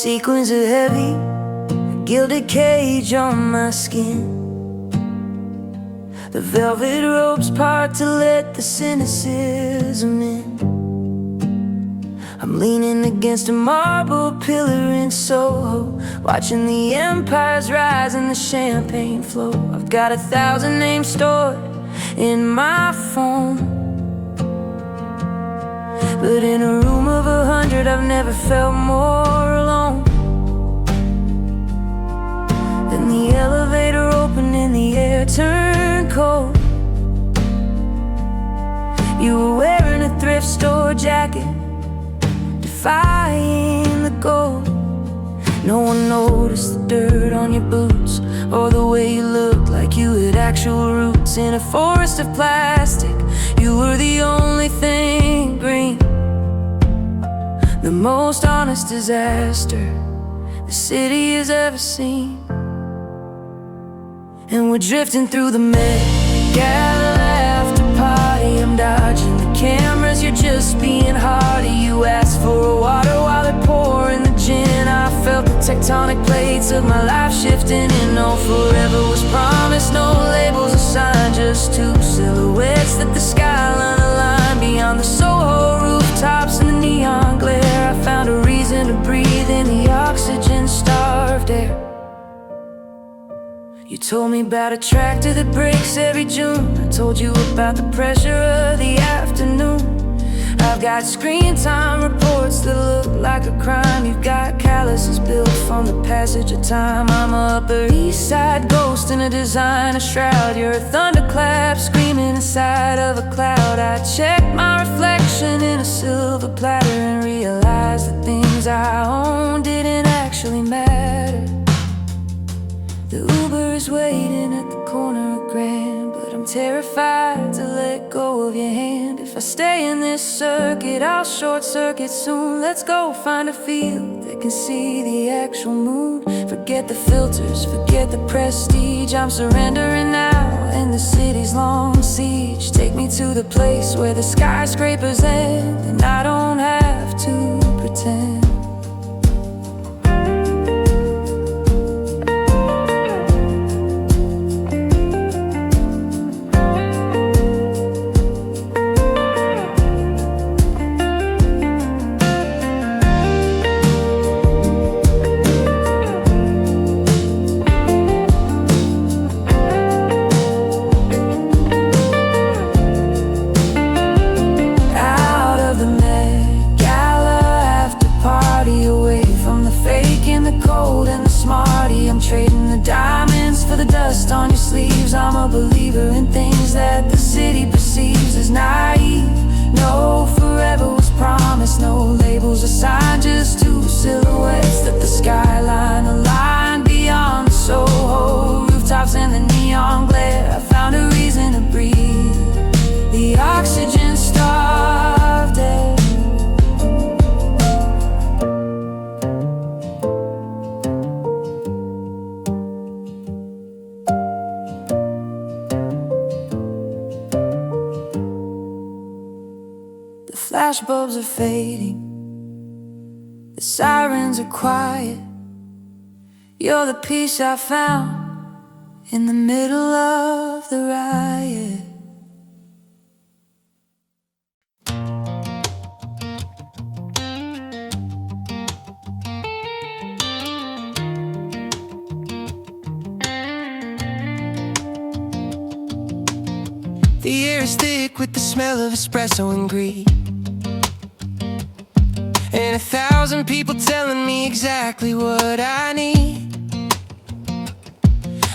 Sequins are heavy, gilded cage on my skin. The velvet ropes part to let the cynicism in. I'm leaning against a marble pillar in Soho, watching the empires rise and the champagne flow. I've got 1,000 names stored in my phone, but in a room of 100 I've never felt more alone. Then the elevator opened and the air turned cold. You were wearing a thrift store jacket, defying the gold. No one noticed the dirt on your boots, or the way you looked like you had actual roots in a forest of plastic. You were the only thing green, the most honest disaster the city has ever seen. And we're drifting through the Met Gala after party. I'm dodging the cameras, you're just being hardy. You asked for a water while they're pouring the gin. I felt the tectonic plates of my life shifting in. No forever was promised, no labels assigned, just two silhouettes that the skyline aligned. Beyond the Soho rooftops and the neon glare, I found a reason to breathe in the oxygen-starved air. You told me about a tractor that breaks every June. I told you about the pressure of the afternoon. I've got screen time reports that look like a crime. You've got calluses built from the passage of time. I'm a Upper East Side ghost in a designer shroud. You're a thunderclap screaming inside of a cloud. I checked my reflection in a silver platter and realized the things I owned didn't actually matter. The Uber is waiting at the corner of Grand, but I'm terrified to let go of your hand. If I stay in this circuit, I'll short circuit soon. Let's go find a field that can see the actual moon. Forget the filters, forget the prestige. I'm surrendering now in the city's long siege. Take me to the place where the skyscrapers end, and I don't have to pretend. Trading the diamonds for the dust on your sleeves. I'm a believer in things that the city perceives as naive. No forever was promised, no labels assigned, just two silhouettes that the skyline aligned. Beyond the Soho rooftops and the neon glare, I found a reason to breathe the oxygen-starved air. Flashbulbs are fading, the sirens are quiet. You're the peace I found in the middle of the riot. The air is thick with the smell of espresso and greed, and 1,000 people telling me exactly what I need.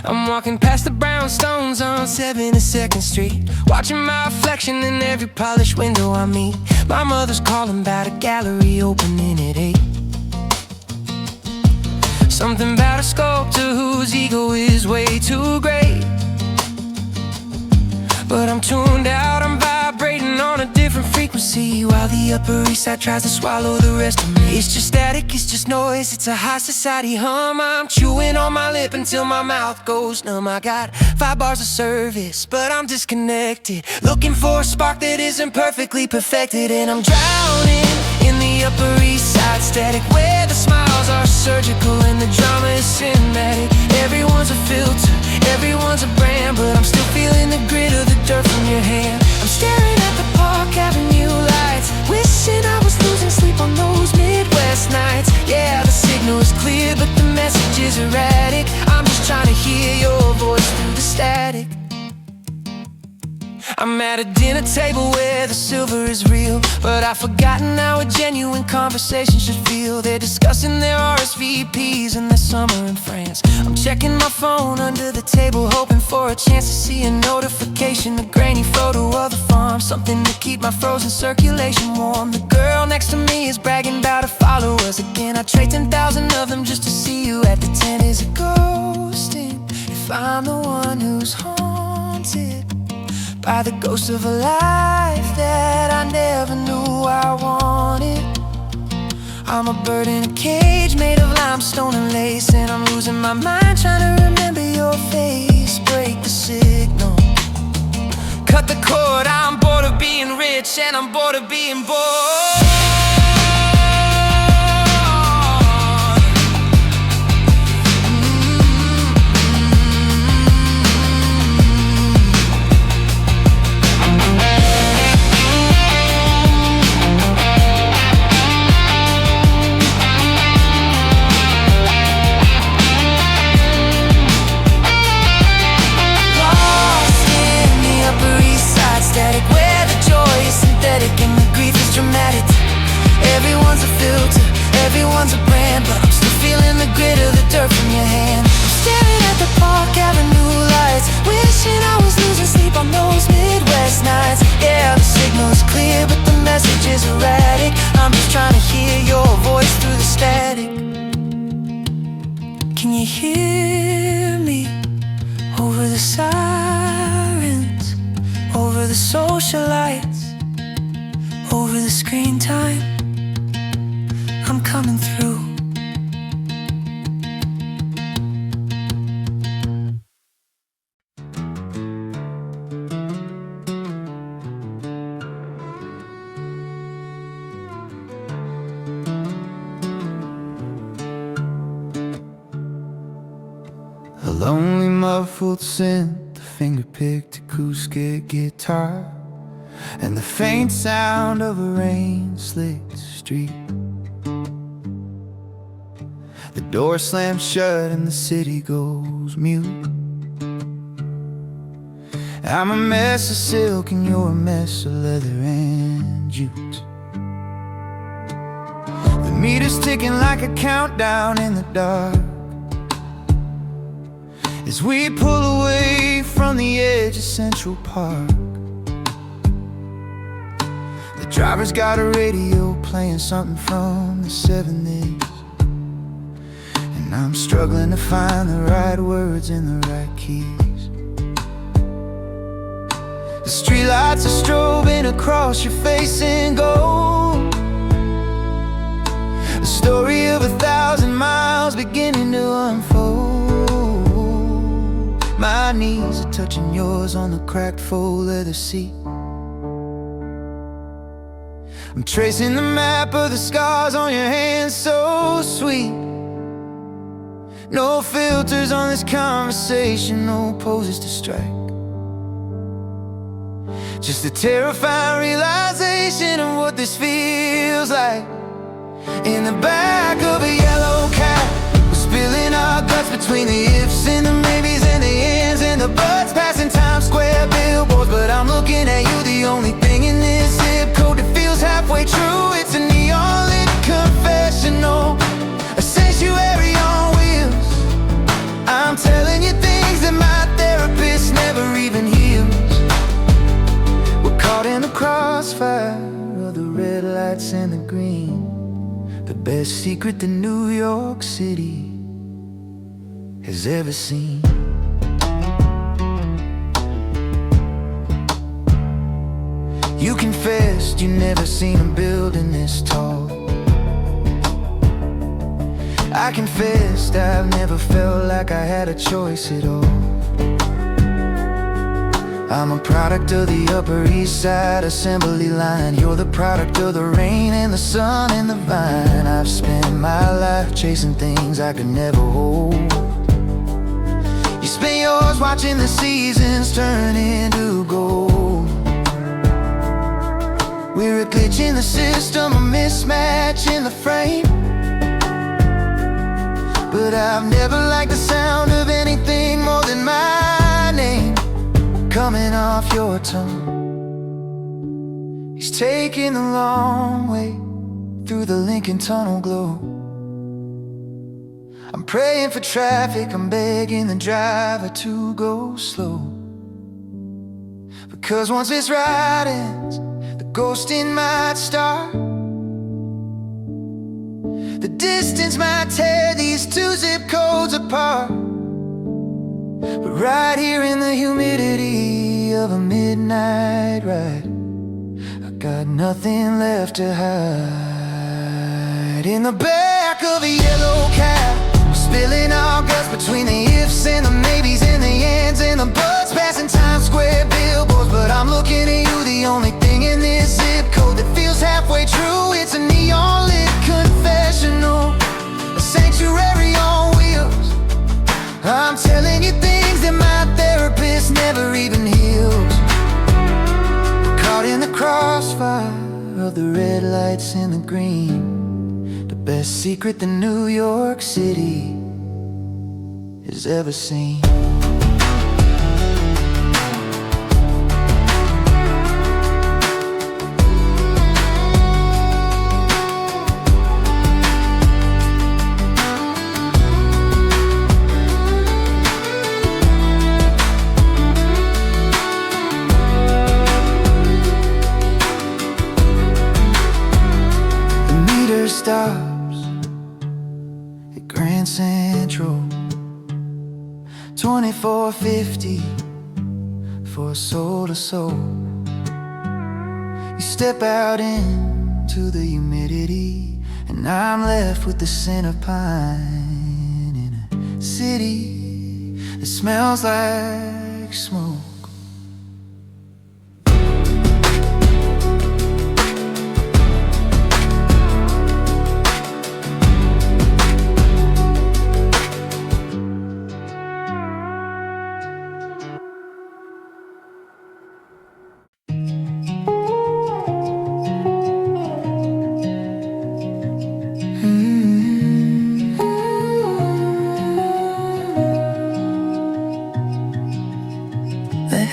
I'm walking past the brownstones on 72nd Street, watching my reflection in every polished window I meet. My mother's calling about a gallery opening at 8. Something about a sculptor whose ego is way too great. But I'm tuned out, I'm vibrating on a different frequency, while the Upper East Side tries to swallow the rest of me. It's just static, it's just noise, it's a high society hum. I'm chewing on my lip until my mouth goes numb. I got 5 bars of service, but I'm disconnected, looking for a spark that isn't perfectly perfected. And I'm drowning in the Upper East Side static, where the smiles are surgical and the drama is cinematic. Everyone's a filter, everyone's a brand, but I'm still feeling the grit of the dirt from your hand. I'm staring at the Park Avenue lights, wishing I was losing sleep on those Midwest nights. Yeah, the signal is clear, but the message is erratic. I'm just trying to hear your voice through the static. I'm at a dinner table where the silver is real, but I've forgotten how a genuine conversation should feel. They're discussing their RSVPs and their summer in France. I'm checking my phone under the table, hoping for a chance to see a notification, a grainy photo of the farm, something to keep my frozen circulation warm. The girl next to me is bragging about her followers again. I trade 10,000 of them just to see you at the tent. Is it ghosting if I'm the one who's haunted by the ghost of a life that I never knew I wanted? I'm a bird in a cage made of limestone and lace, and I'm losing my mind trying to remember your face. Break the signal, cut the cord. I'm bored of being rich and I'm bored of being bored. Static, where the joy is synthetic and the grief is dramatic. Everyone's a filter, everyone's a brand, but I'm still feeling the grit of the dirt from your hand. I'm staring at the Park Avenue lights, wishing I was losing sleep on those Midwest nights. Yeah, the signal is clear, but the message is erratic. I'm just trying to hear your voice through the static. Can you hear me over the sirens, over the socialites, over the screen time? I'm coming through. A lonely muffled synth, the finger-picked acoustic guitar, and the faint sound of a rain-slicked street. The door slams shut and the city goes mute. I'm a mess of silk and you're a mess of leather and jute. The meter's ticking like a countdown in the dark, as we pull away from the edge of Central Park. The driver's got a radio playing something from the 70s, and I'm struggling to find the right words in the right keys. The streetlights are strobing across your face in gold, a story of 1,000 miles beginning to unfold. My knees are touching yours on the cracked faux leather seat. I'm tracing the map of the scars on your hands, so sweet. No filters on this conversation, no poses to strike, just a terrifying realization of what this feels like. In the back of a yellow cab, we're spilling our guts between the ifs and the maybes and the ends and the buts, passing Times Square billboards, but I'm looking at you, the only thing in this zip code that feels halfway true. It's a neon-lit confessional, a sanctuary on wheels. I'm telling you things that my therapist never even heals. We're caught in the crossfire of the red lights and the green, the best secret that New York City has ever seen. You confessed you never seen a building this tall. I confessed I've never felt like I had a choice at all. I'm a product of the Upper East Side assembly line. You're the product of the rain and the sun and the vine. I've spent my life chasing things I could never hold. You spend yours watching the seasons turn into gold. We're a glitch in the system, a mismatch in the frame. But I've never liked the sound of anything more than my name coming off your tongue. He's taking the long way through the Lincoln Tunnel glow. I'm praying for traffic, I'm begging the driver to go slow. Because once this ride ends, the ghosting might start. The distance might tear these two zip codes apart. But right here in the humidity of a midnight ride, I got nothing left to hide. In the back of a yellow cab, we're spilling our guts between the ifs and the maybes and the ands and the buts, passing Times Square billboards. But I'm looking at you, the only thing in this zip code that feels halfway true. It's a neon lit confessional, a sanctuary on wheels. I'm telling you things that my therapist never even heals. Caught in the crossfire of the red lights and the green, the best secret that New York City has ever seen. Stops at Grand Central, 24.50 for soul to soul. You step out into the humidity, and I'm left with the scent of pine in a city that smells like smoke.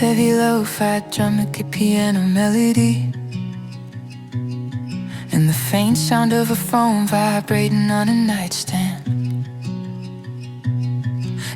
Heavy lo-fi drum, a good piano melody, and the faint sound of a phone vibrating on a nightstand.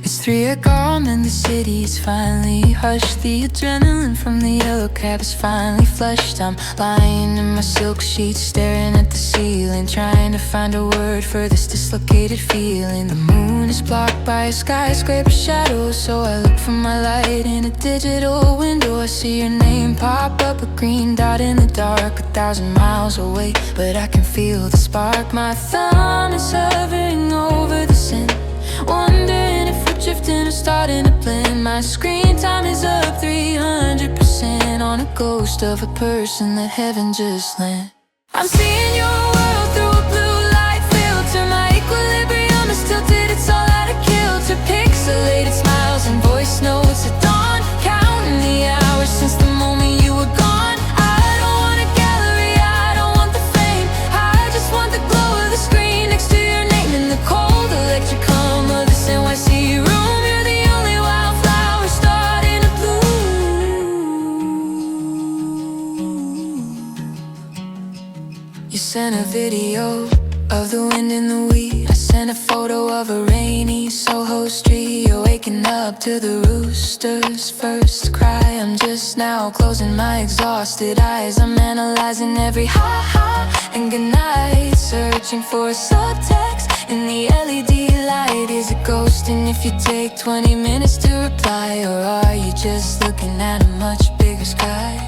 It's 3 a.m. and the city is finally hushed. The adrenaline from the yellow cab is finally flushed. I'm lying in my silk sheets, staring at the ceiling, trying to find a word for this dislocated feeling. The moon is blocked by a skyscraper shadow, so I look for my light in a digital window. I see your name pop up, a green dot in the dark, 1,000 miles away, but I can feel the spark. My thumb is hovering over the scent, wondering if we're drifting or starting to blend. My screen time is up 300% on a ghost of a person that heaven just lent. I'm seeing your world through a blue light filter. My equilibrium is tilted, it's all out of kilter. Pixelated smiles and voice notes at dawn, counting the hours since the moment you were gone. I don't want a gallery, I don't want the fame, I just want the glow of the screen next to your name in the cold electric hum of this NYC room. You're the only wildflower starting to bloom. You sent a video of the wind in the weed. I sent a photo of a rainy Soho street. You're waking up to the rooster's first cry. I'm just now closing my exhausted eyes. I'm analyzing every ha-ha and goodnight, searching for a subtext in the LED light. Is it ghosting if you take 20 minutes to reply, or are you just looking at a much bigger sky?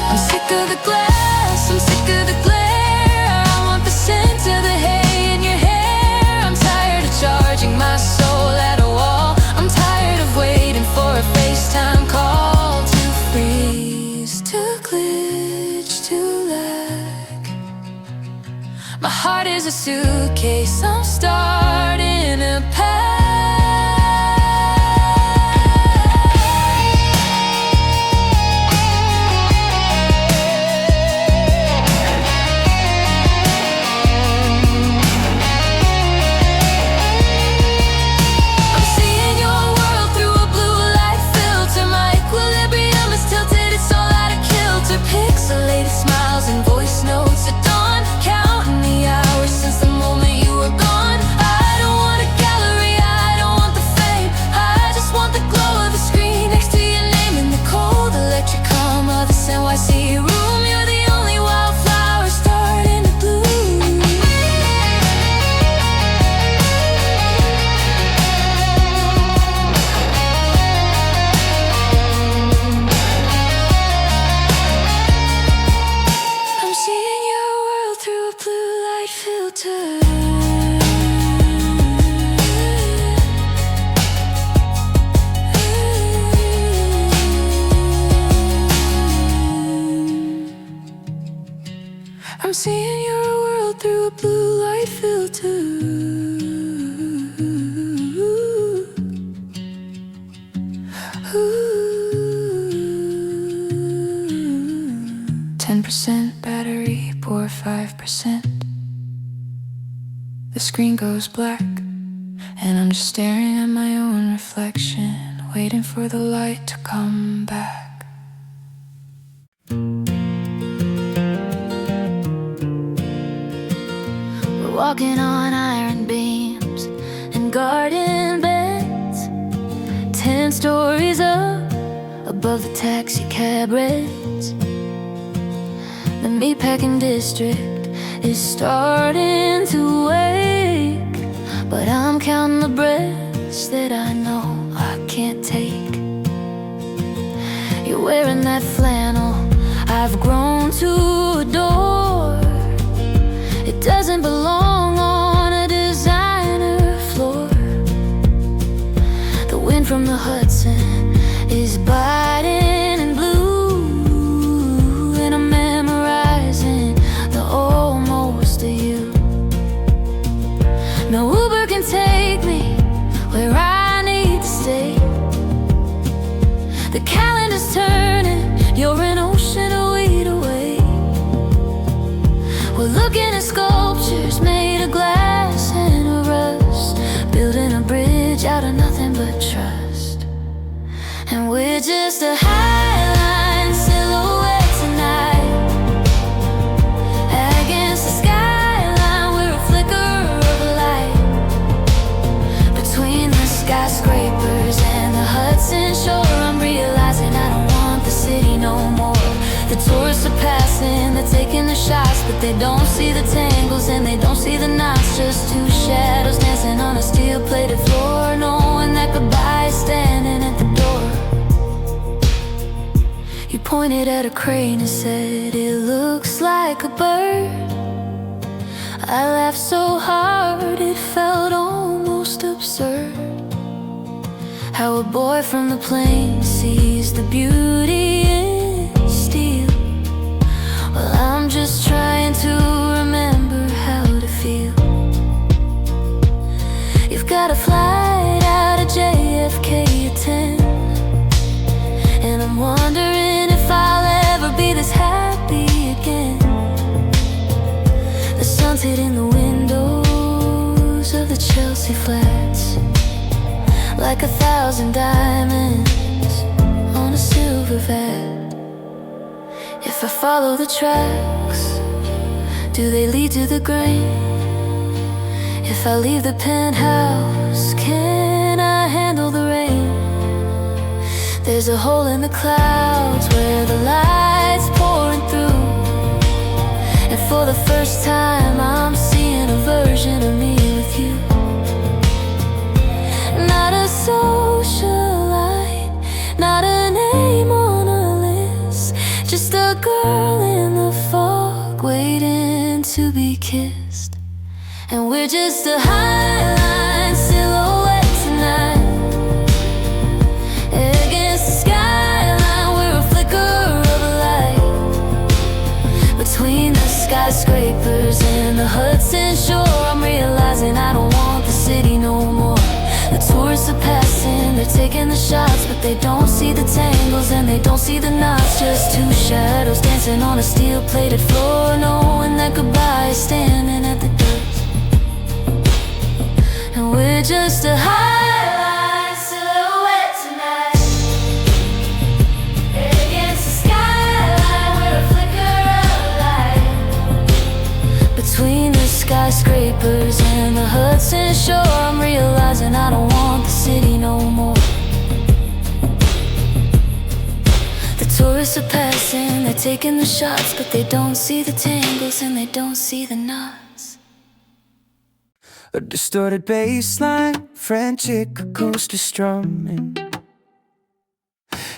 I'm sick of the glass, I'm sick of the glare. I want the scent of the hay in your hair. I'm tired of charging my soul at a wall. I'm tired of waiting for a face suitcase, I'm starting a path. I'm seeing your world through a blue light filter. My equilibrium is tilted, it's all out of kilter. Pixelated smiles and voice notes at dawn, counting the hours since the moment you were gone. I don't want a gallery, I don't want the fame, I just want the glow of the screen next to your name in the cold electric calm of this NYC room. You're the only wildflower starting to bloom. I'm seeing your world through a blue light filter. 'I'm seeing your world through a blue light filter. 10% battery, poor 5%. The screen goes black, and I'm just staring at my own reflection, waiting for the light to come back. We're walking on iron beams and garden beds, 10 stories up above the taxi cab reds. The meatpacking district is starting to wake, but I'm counting the breaths that I know I can't take. You're wearing that flannel I've grown to adore. It doesn't belong on a designer floor. The wind from the Hudson is biting and blue, and I'm memorizing the almost of you. No Uber can take me where I need to stay. The calendar's turning, you're an ocean of weed away. We're looking at sculptures made of glass and of rust, building a bridge out of nothing but trust. And we're just a highline silhouette tonight, against the skyline. We're a flicker of a light between the skyscrapers and the Hudson shore. I'm realizing I don't want the city no more. The tourists are passing, they're taking the shots, but they don't see the tangles and they don't see the knots. Just two shadows dancing on a steel-plated floor, knowing that goodbye is standing at the door. You pointed at a crane and said, it looks like a bird. I laughed so hard it felt almost absurd. How a boy from the plains sees the beauty in steel. Well, I'm just trying to remember how to feel. You've got a flight out of JFK at 10, and I'm wondering if I'll ever be this happy again. The sun's hitting the windows of the Chelsea flats like 1,000 diamonds on a silver vat. If I follow the tracks, do they lead to the grain? If I leave the penthouse, can I handle the rain? There's a hole in the clouds where the light's pouring through, and for the first time I'm seeing a version of me with you. Not a socialite, not a name on a list, just a girl in the fog waiting to be kissed. And we're just a highline silhouette tonight, against the skyline. We're a flicker of a light between the skyscrapers and the Hudson shore. The tourists are passing, they're taking the shots, but they don't see the tangles and they don't see the knots. Just two shadows dancing on a steel-plated floor, knowing that goodbye is standing at the doors. And we're just a highlight silhouette tonight, head against the skyline, we're a flicker of light. Between the skyscrapers and the Hudson shore, I'm realizing I don't want the city no more. The tourists are passing, they're taking the shots, but they don't see the tangles and they don't see the knots. A distorted bass line, frantic acoustic strumming,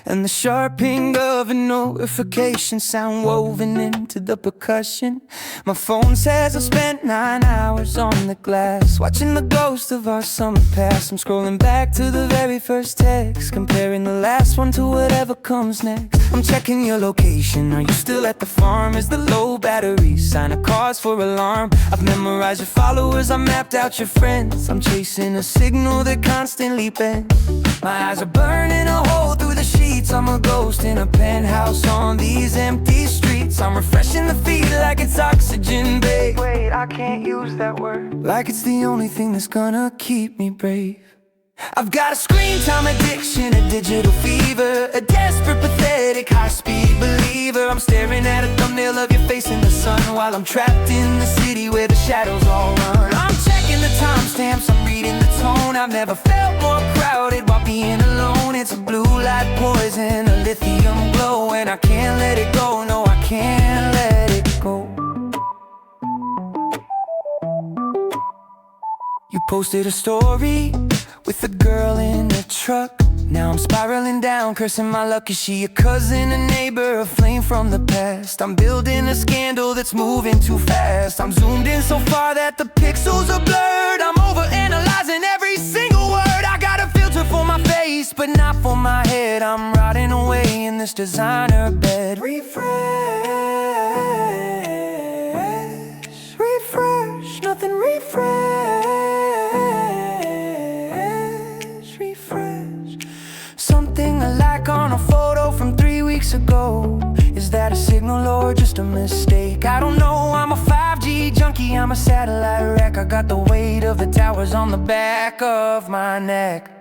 and the sharp ping of a notification sound woven into the percussion. My phone says I've spent 9 hours on the glass, watching the ghost of our summer past. I'm scrolling back to the very first text, comparing the last one to whatever comes next. I'm checking your location, are you still at the farm? Is the low battery sign a cause for alarm? I've memorized your followers, I mapped out your friends. I'm chasing a signal that constantly bends. My eyes are burning a hole through the sheets. I'm a ghost in a penthouse on these empty streets. I'm refreshing the feed like it's oxygen, babe. Wait, I can't use that word. Like it's the only thing that's gonna keep me brave. I've got a screen time addiction, a digital fever, a desperate, pathetic, high-speed believer. I'm staring at a thumbnail of your face in the sun while I'm trapped in the city where the shadows all run. I'm checking the timestamps, I'm reading the tone. I've never felt more crowded while being alone. It's a blue light poison, a lithium glow, and I can't let it go, no, I can't let it go. You posted a story with a girl in a truck. Now I'm spiraling down, cursing my luck. Is she a cousin, a neighbor, a flame from the past? I'm building a scandal that's moving too fast. I'm zoomed in so far that the pixels are blurred. I'm overanalyzing every single word. I got a filter for my face, but not for my head. I'm rotting away in this designer bed. Refresh, refresh, nothing refresh. Something I like on a photo from 3 weeks ago. Is that a signal or just a mistake? I don't know, I'm a 5G junkie, I'm a satellite wreck. I got the weight of the towers on the back of my neck.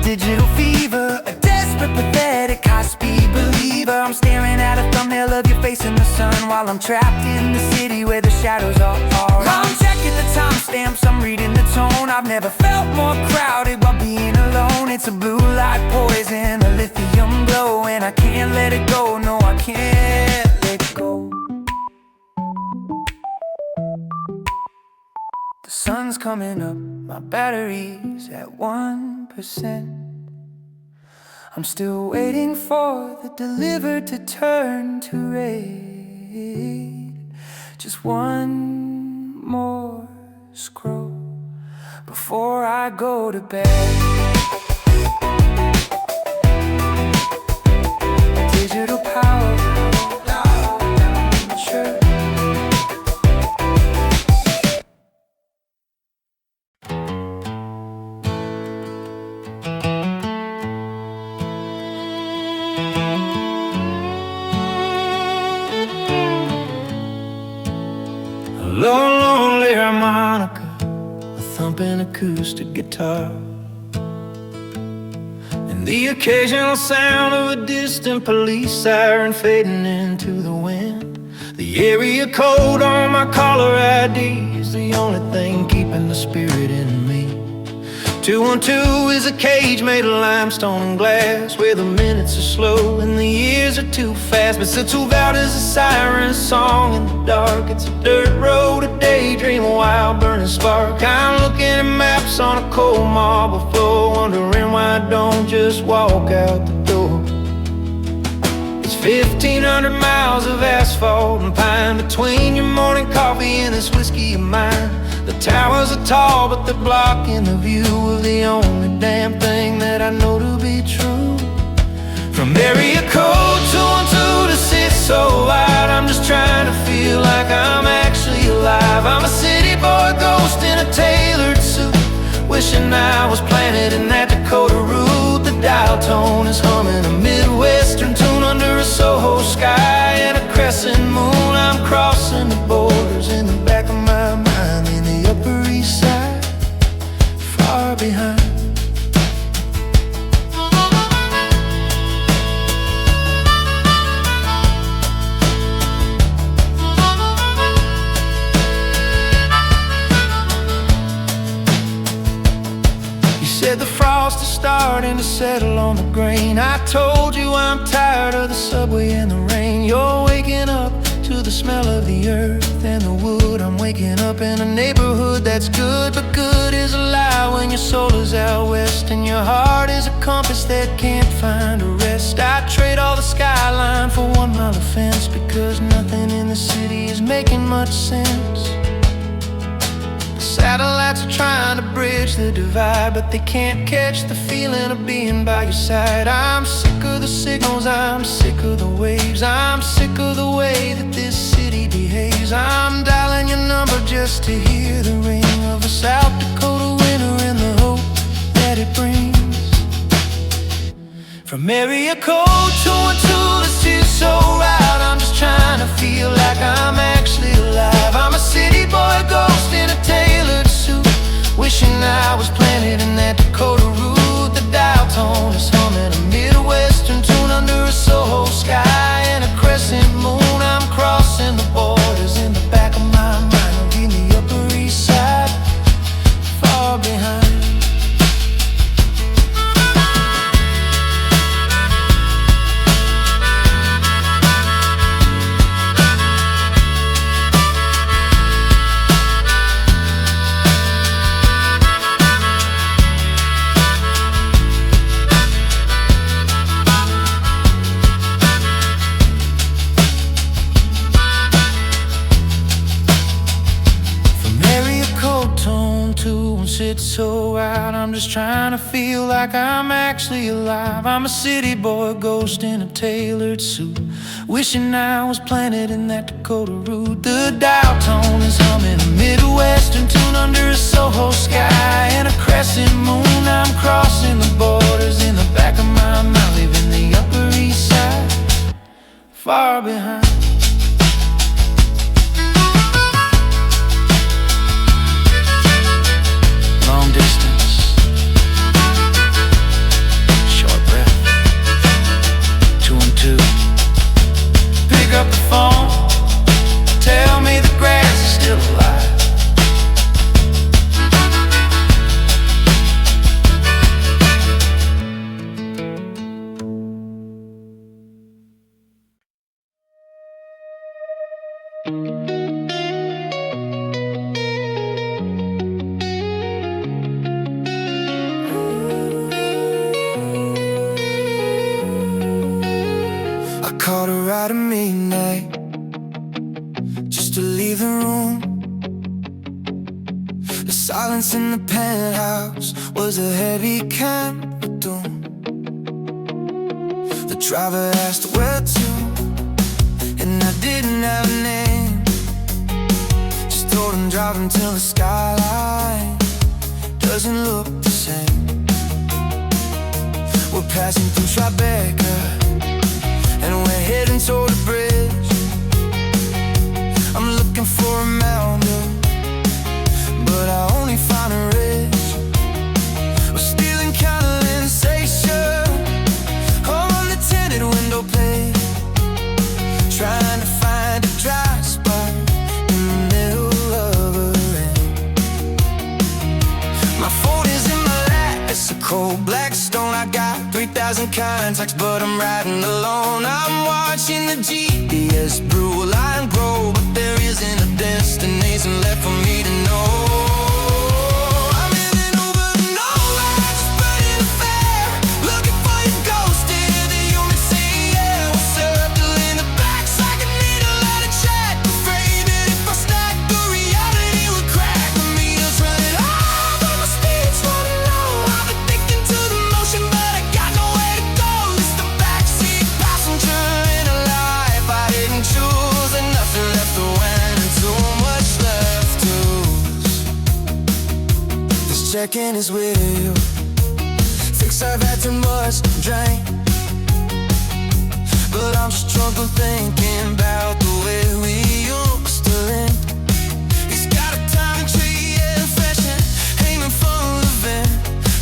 Digital fever, a desperate, pathetic, high-speed believer. I'm staring at a thumbnail of your face in the sun while I'm trapped in the city where the shadows are. I'm checking the timestamps, I'm reading the tone. I've never felt more crowded while being alone. It's a blue light poison, a lithium glow, and I can't let it go, no, I can't let go. The sun's coming up, my battery's at 1%. I'm still waiting for the delivered to turn to red. Just one more scroll before I go to bed. Digital power, sure. Low, lonely harmonica, a thumping acoustic guitar, and the occasional sound of a distant police siren fading into the wind. The area code on my caller ID is the only thing keeping the spirit in me. 212 is a cage made of limestone and glass, where the minutes are slow and the years are too fast. But still too loud as a siren song in the dark. It's a dirt road, a daydream, a wild burning spark. I'm looking at maps on a cold marble floor, wondering why I don't just walk out the door. It's 1,500 miles of asphalt and pine between your morning coffee and this whiskey of mine. The towers are tall, but they're blocking the view of the only damn thing that I know to be true. From area code 212 to sit so wide, I'm just trying to feel like I'm actually alive. I'm a city boy ghost in a tailored suit, wishing I was planted in that Dakota root. The dial tone is humming a Midwestern tune under a Soho sky and a crescent moon. I'm crossing the borders in the back of my mind, in the Upper East Side, far behind. Said the frost is starting to settle on the grain. I told you I'm tired of the subway and the rain. You're waking up to the smell of the earth and the wood. I'm waking up in a neighborhood that's good, but good is a lie when your soul is out west and your heart is a compass that can't find a rest. I trade all the skyline for 1 mile of fence, because nothing in the city is making much sense. Satellites are trying to bridge the divide, but they can't catch the feeling of being by your side. I'm sick of the signals, I'm sick of the waves, I'm sick of the way that this city behaves. I'm dialing your number just to hear the ring of a South Dakota winter and the hope that it brings. From area code 212 to sit so right, I'm just trying to feel like I'm actually alive. I'm a city boy ghost in a tailored suit, wishing I was planted in that Dakota root. The dial tone is humming a Midwestern tune under a Soho sky and a crescent moon. I'm crossing the borders in the back of my mind, in the Upper East Side, far behind. Sit so out, I'm just trying to feel like I'm actually alive. I'm a city boy ghost in a tailored suit, wishing I was planted in that Dakota root. The dial tone is humming a Midwestern tune under a Soho sky and a crescent moon. I'm crossing the borders in the back of my mind, leaving the Upper East Side far behind. Long distance, short breath, 2 and 2. Pick up the phone, tell me the grass is still alive. Called her out at midnight just to leave the room. The silence in the penthouse was a heavy kind of doom. The driver asked where to, and I didn't have a name. Just told him drive until the skyline doesn't look the same. We're passing through Tribeca and we're heading toward a bridge. I'm looking for a mountain, but I only find a ridge. We're stealing condensation on the tinted window pane, trying to find a dry spot in the middle of a rain. My phone is in my lap, it's a cold black stone. I got 3,000 contacts, but I'm riding alone. I'm watching the GPS brew a line grow, but there isn't a destination left for me to know. I'm heading over to nowhere, just burning a fare, looking for your ghost. Did the unit say yeah? What's up? second is with you. Thinks I've had too much to drink, but I'm just drunk on thinking about the way we used to link. He's got a diamond tree and fashion hanging from the vent.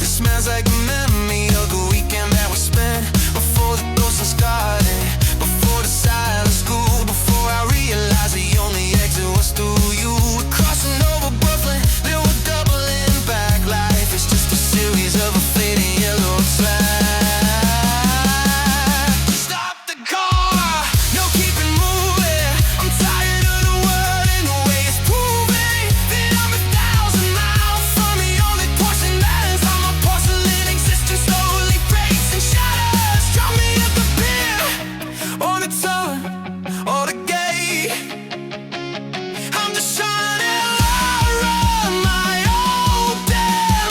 It smells like a memory of the weekend that we spent before the ghost was garden, before the silent school, before I realized the only exit was through you. We're crossing over Brooklyn, then we're doubling back. Life is just a series of a fading yellow flag. Stop the car, no keeping moving. I'm tired of the world and the way it's proving that I'm 1,000 miles from the only portion that is on my porcelain existence. Slowly breaks and shatters. Drop me at the pier, on the tongue, or the gate. I'm just trying to run my own damn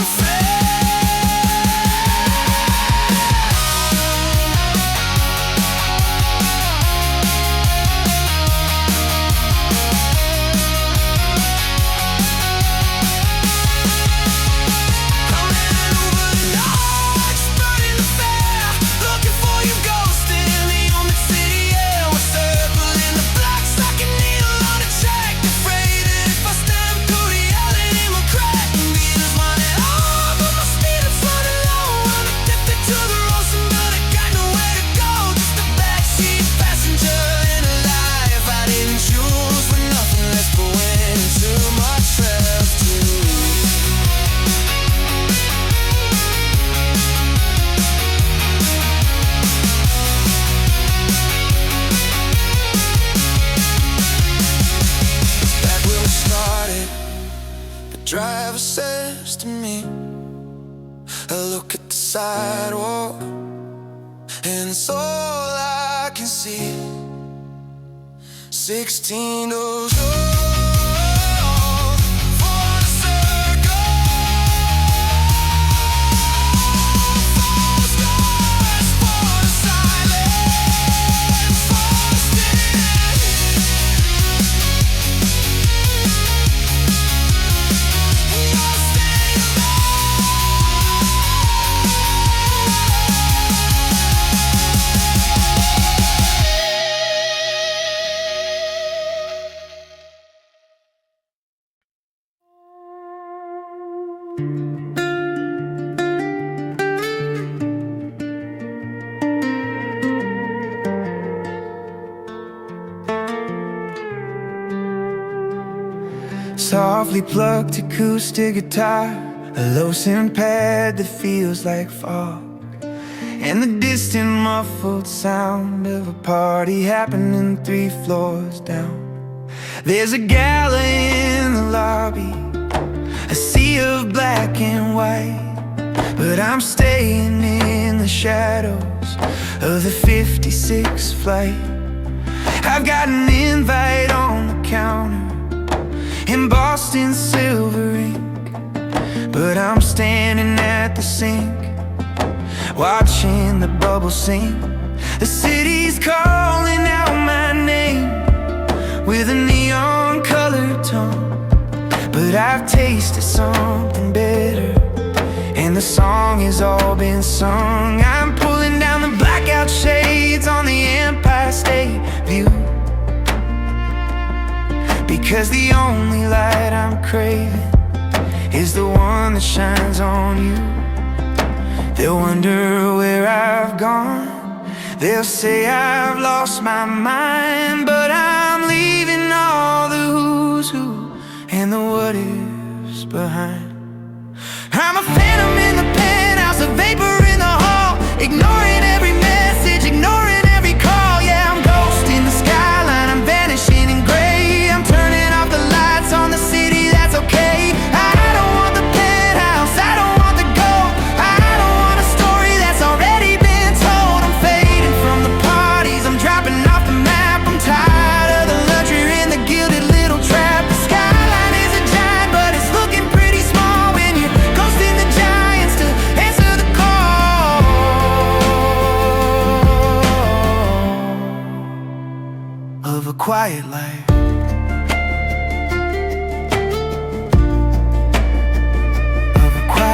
looking for you, ghost in the only city. Yeah, we're circling the blocks like a needle on a track. Afraid that if I step through the alley, it will crack and be just running hard, but my speed is running low. I'm addicted to the roasting, but I got nowhere to go. Just a backseat passenger in a life I didn't choose, with nothing less but when too much left to lose. Back where we started, the driver says to me, I look at the sidewalk, and it's all I can see. 16 doors for the circle, 4 stars for the silence, frosted. Softly plucked acoustic guitar, a low synth pad that feels like fog, and the distant muffled sound of a party happening 3 floors down. There's a gala in the lobby, a sea of black and white, but I'm staying in the shadows of the 56 flight. I've got an invite on the counter in Boston silver ink, but I'm standing at the sink, watching the bubbles sink. The city's calling out my name with a neon colored tone, but I've tasted something better, and the song has all been sung. I'm pulling down the blackout shades on the Empire State View, because the only light I'm craving is the one that shines on you. They'll wonder where I've gone, they'll say I've lost my mind, but I'm leaving all the who's who and the what ifs behind. I'm a phantom in the penthouse, a vapor in the hall, ignoring every message, ignoring every call. Yeah, I'm ghost in the skyline, I'm vanishing in gray. I'm turning off the lights on the city, that's okay. I don't want the penthouse, I don't want the gold, I don't want a story that's already been told. I'm fading from the parties, I'm dropping off the map. I'm tired of the luxury in the gilded little trap. The skyline is a giant, but it's looking pretty small when you're ghosting the giants to answer the call of a quiet life. Of a quiet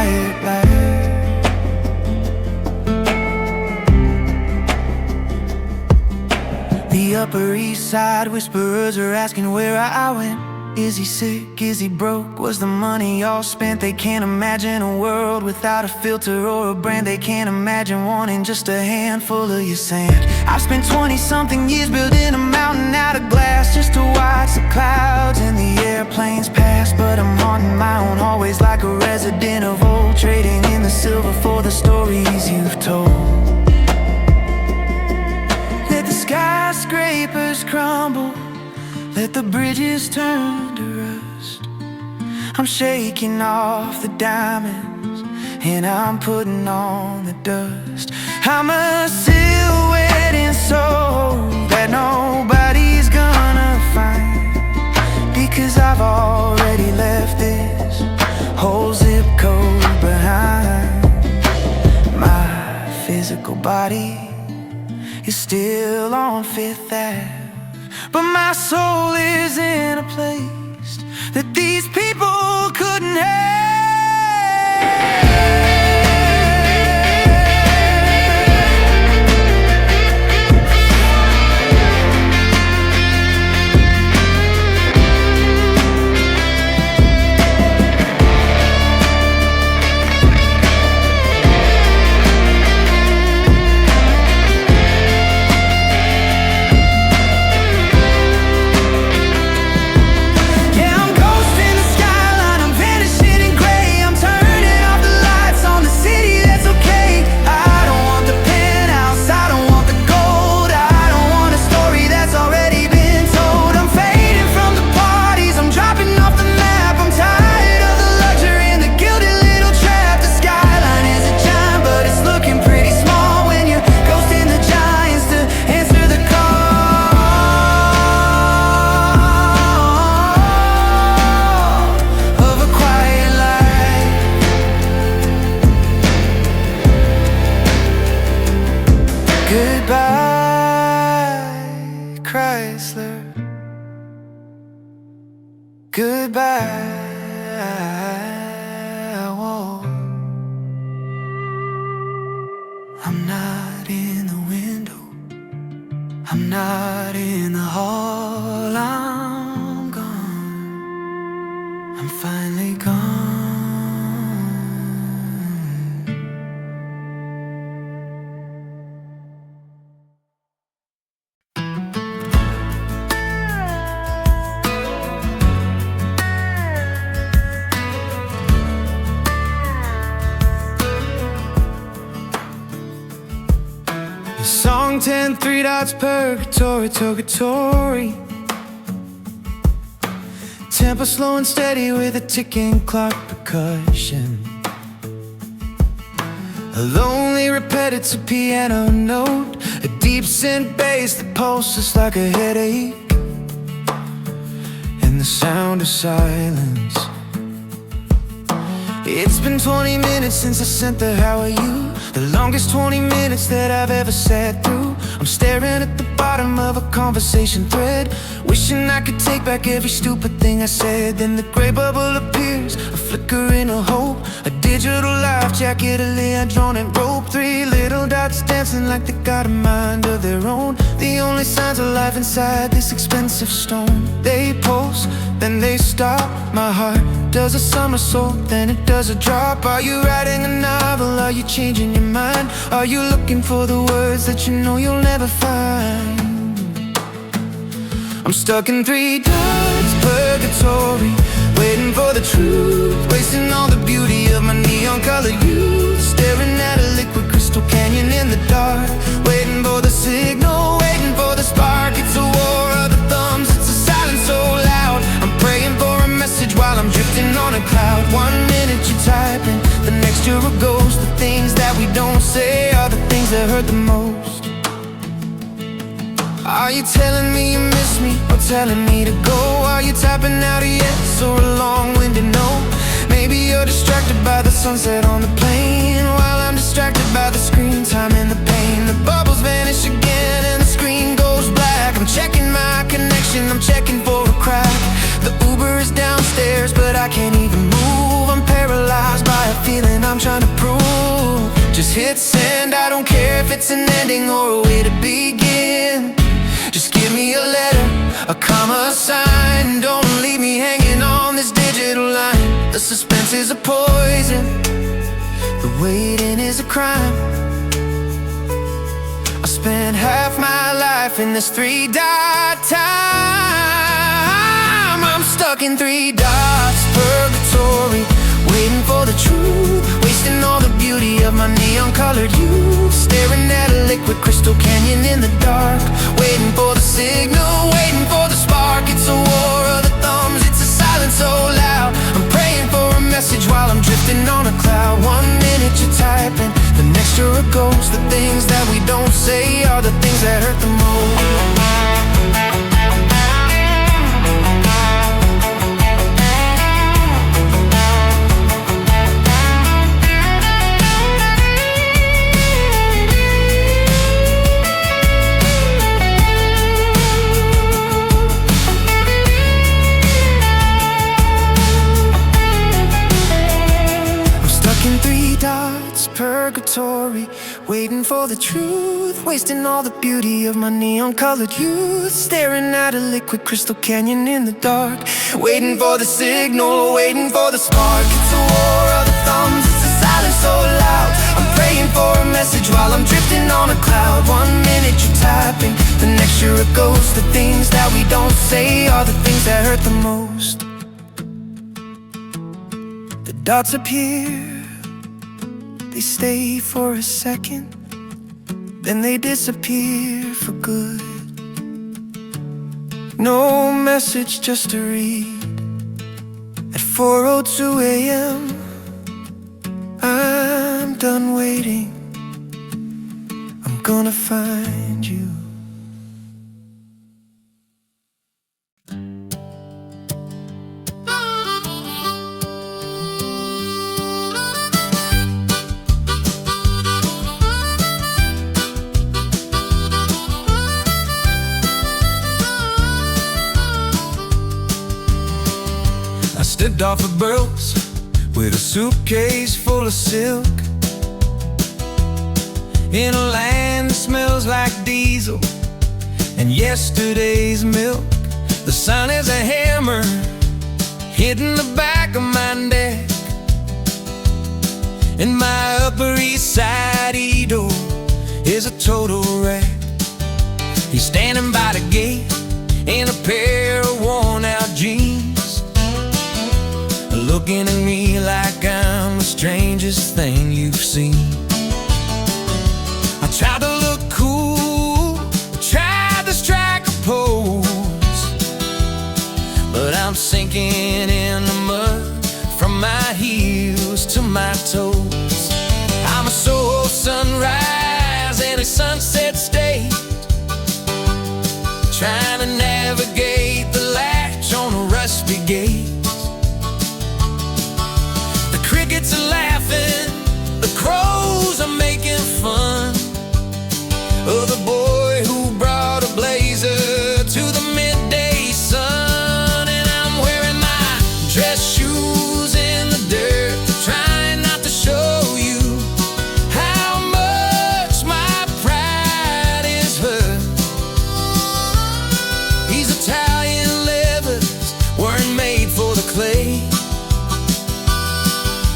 the Upper East Side whisperers are asking where I went. Is he sick? Is he broke? Was the money all spent? They can't imagine a world without a filter or a brand. They can't imagine wanting just a handful of your sand. I've spent 20-something years building a mountain out of glass just to watch the clouds and the airplanes pass. But I'm haunting my own hallways like a resident of old, trading in the silver for the stories you've told. Let the skyscrapers crumble, let the bridges turn to rust. I'm shaking off the diamonds and I'm putting on the dust. I'm a silhouette in soul that nobody's gonna find, because I've already left this whole zip code behind. My physical body is still on Fifth Ave, but my soul is in a place that these people couldn't have. Goodbye, Chrysler. Goodbye, wall. I'm not in the window, I'm not in the hall. I'm gone, I'm finally gone. Song 10, 3 dots, purgatory, purgatory. Tempo slow and steady with a ticking clock percussion. A lonely repetitive piano note, a deep synth bass that pulses like a headache, and the sound of silence. It's been 20 minutes since I sent the how are you, the longest 20 minutes that I've ever sat through. I'm staring at the bottom of a conversation thread, wishing I could take back every stupid thing I said. Then the gray bubble appears, a flickering of hope, a digital life jacket, a layer drawn in rope. 3 little dots dancing like they got a mind of their own, the only signs of life inside this expensive stone. They pulse, then they stop. My heart does a somersault, then it does a drop. Are you writing a novel? Are you changing your mind? Are you looking for the words that you know you'll never find? I'm stuck in 3 dots, purgatory, waiting for the truth, wasting all the beauty of my neon-colored youth, staring at a liquid crystal canyon in the dark, waiting for the signal, waiting for the spark. It's a war of the thumbs, it's a silence so loud. I'm praying for a message while I'm drifting on a cloud. 1 minute you're typing, the next you're a ghost. The things that we don't say are the things that hurt the most. Are you telling me you miss me, or telling me to go? Are you typing out a yes or a long-winded no? Maybe you're distracted by the sunset on the plane, while I'm distracted by the screen time and the pain. The bubbles vanish again and the screen goes black. I'm checking my connection, I'm checking for a crack. The Uber is downstairs, but I can't even move. I'm paralyzed by a feeling I'm trying to prove. Just hit send, I don't care if it's an ending or a way to begin. Just give me a letter, a comma, a sign. Don't leave me hanging on this digital line. The suspense is a poison, the waiting is a crime. I spent half my life in this 3-dot time. I'm stuck in 3 dots, purgatory, waiting for the truth, wasting all the beauty of my neon-colored youth, staring at a liquid crystal canyon in the dark, waiting for the signal, waiting for the spark. It's a war of the thumbs, it's a silence so loud. I'm praying for a message while I'm drifting on a cloud. 1 minute you're typing, the next you're a ghost. The things that we don't say are the things that hurt the most. Purgatory, waiting for the truth, wasting all the beauty of my neon-colored youth, staring at a liquid crystal canyon in the dark, waiting for the signal, waiting for the spark. It's a war of the thumbs, it's a silence so loud. I'm praying for a message while I'm drifting on a cloud. 1 minute you're typing, the next you're a ghost. The things that we don't say are the things that hurt the most. The dots appear, they stay for a second, then they disappear for good. No message, just to read. At 4:02 a.m. I'm done waiting, I'm gonna find you. I stepped off of Burles with a suitcase full of silk, in a land that smells like diesel and yesterday's milk. The sun is a hammer hitting the back of my neck, and my Upper East Side Edo is a total wreck. He's standing by the gate in a pair of worn-out jeans, looking at me like I'm the strangest thing you've seen. I tried to look cool, tried to strike a pose, but I'm sinking in the mud from my heels to my toes. I'm a Soho sunrise and a sunset state, trying to navigate the latch on a rusty gate. Crickets are laughing, the crows are making fun of the boy who brought a blazer to the midday sun. And I'm wearing my dress shoes in the dirt, trying not to show you how much my pride is hurt. These Italian levers weren't made for the clay,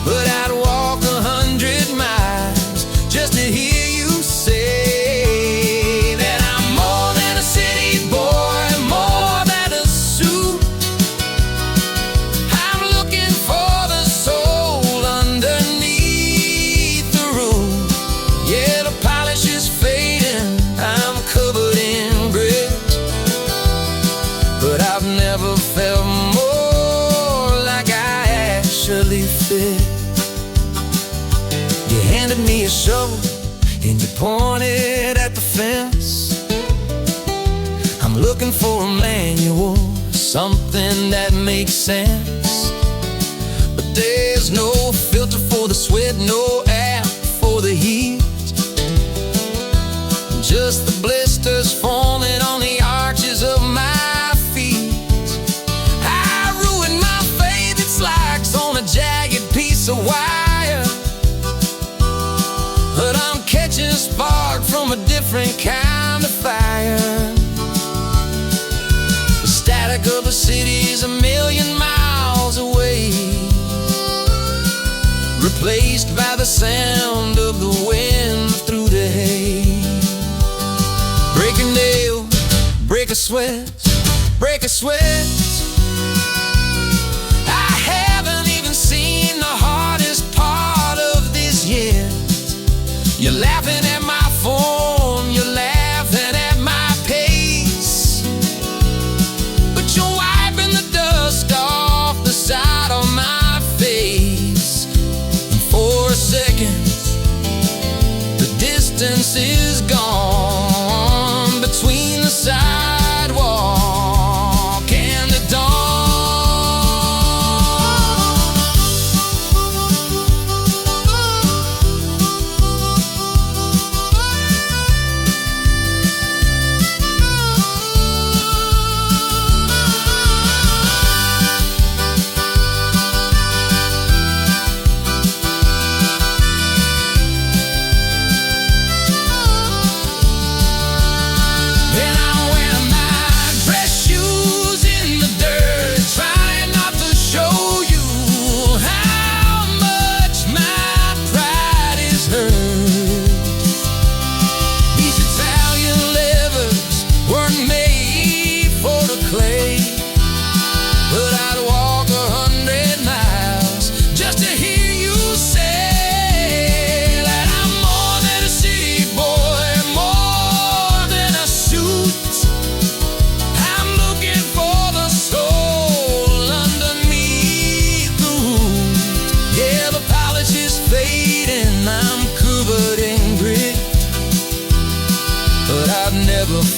but I'd walk 100 miles just to hear you say that I'm more than a city boy, more than a suit. I'm looking for the soul underneath the roof. Yeah, the polish is fading, I'm covered in grit, but I've never felt more like I actually fit. You handed me a shovel and you pointed at the fence. I'm looking for a manual, something that makes sense, but there's no filter for the sweat, no app for the heat, just the blisters forming on the arches of my feet. I ruined my faith, it's like on a jagged piece of wire, but I'm catching a spark from a different kind of fire. static of a city is 1,000,000 miles away, replaced by the sound of the wind through the hay. Break a nail, break a sweat, break a sweat. I haven't even seen the hardest part of this yet. You're laughing at my form, you're laughing at my pace, but you're wiping the dust off the side of my face. And for a second, the distance is gone between the sidewalk and the dawn.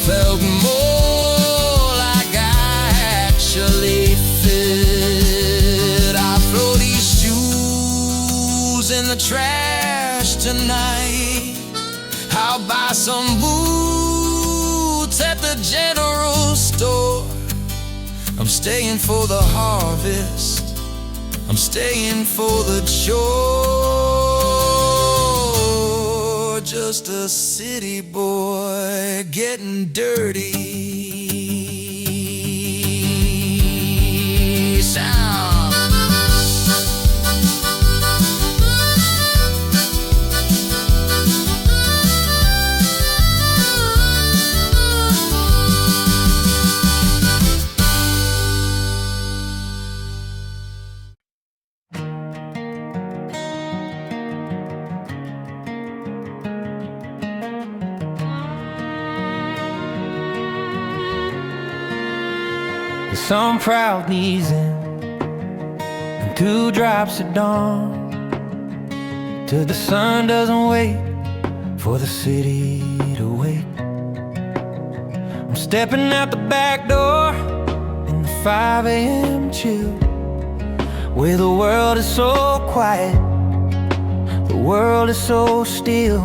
Felt more like I actually fit. I throw these shoes in the trash tonight. I'll buy some boots at the general store. I'm staying for the harvest, I'm staying for the chore. Just a city boy getting dirty. Sound. The sun proudly in, and 2 drops at dawn, till the sun doesn't wait for the city to wake. I'm stepping out the back door in the 5 a.m. chill, where the world is so quiet, the world is so still.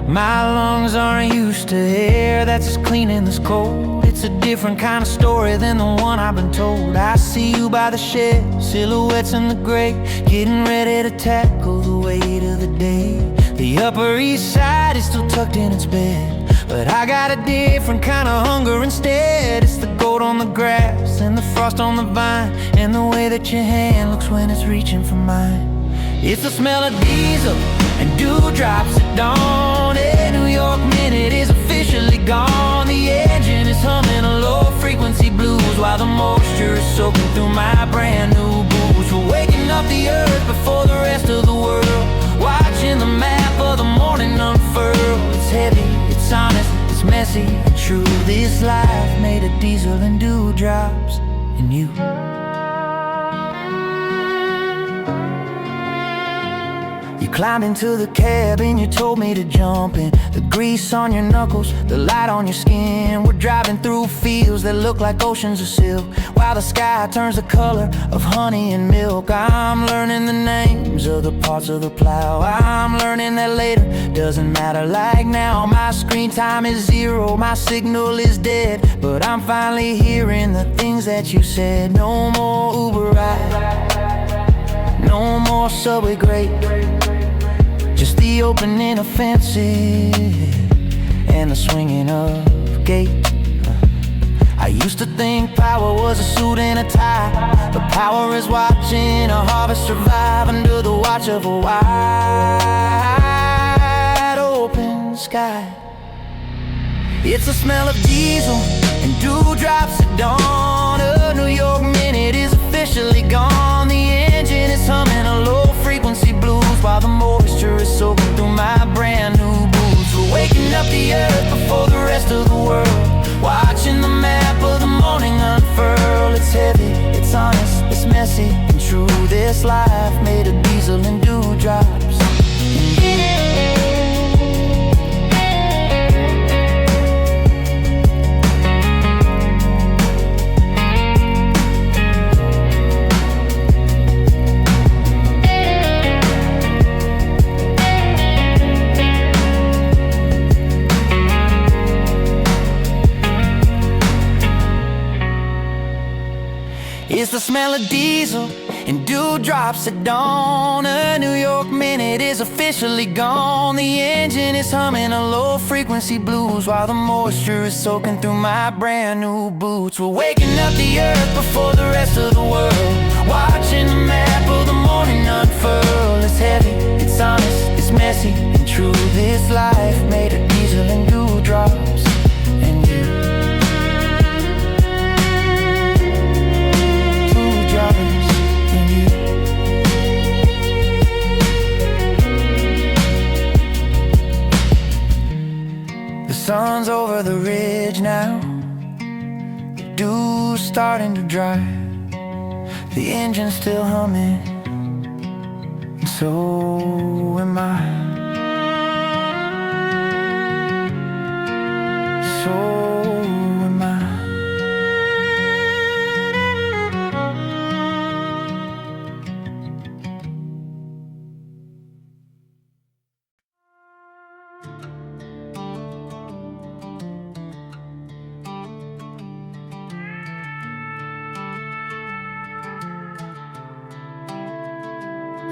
My lungs aren't used to air that's as clean and as cold. It's a different kind of story than the one I've been told. I see you by the shed, silhouettes in the gray, getting ready to tackle the weight of the day. The Upper East Side is still tucked in its bed, but I got a different kind of hunger instead. It's the gold on the grass and the frost on the vine, and the way that your hand looks when it's reaching for mine. It's the smell of diesel and dewdrops at dawn. A New York minute is officially gone. The engine is humming a low-frequency blues, while the moisture is soaking through my brand new boots. We're waking up the earth before the rest of the world, watching the map of the morning unfurl. It's heavy, it's honest, it's messy and true. This life made of diesel and dewdrops and you. You climbed into the cab and you told me to jump in. The grease on your knuckles, the light on your skin. We're driving through fields that look like oceans of silk, while the sky turns the color of honey and milk. I'm learning the names of the parts of the plow. I'm learning that later doesn't matter like now. My screen time is 0, my signal is dead, but I'm finally hearing the things that you said. No more Uber ride, no more subway grate, just the opening of fences and the swinging of gate. I I used to think power was a suit and a tie, but power is watching a harvest survive under the watch of a wide open sky. It's the smell of diesel and dewdrops at dawn. A New York minute is officially gone. The engine is humming a low-frequency blues while the moisture is soaking through my brand new boots. We're waking up the earth before the rest of the world, watching the map of the morning unfurl. It's heavy, it's honest, it's messy and true. This life made of diesel and dewdrops. It's the smell of diesel and dewdrops at dawn. A New York minute is officially gone. The engine is humming a low-frequency blues while the moisture is soaking through my brand new boots. We're waking up the earth before the rest of the world, watching the map of the morning unfurl. It's heavy, it's honest, it's messy and true. This life made of diesel and dewdrops. And you, the sun's over the ridge now, the dew's starting to dry, the engine's still humming, and so am I. So am I.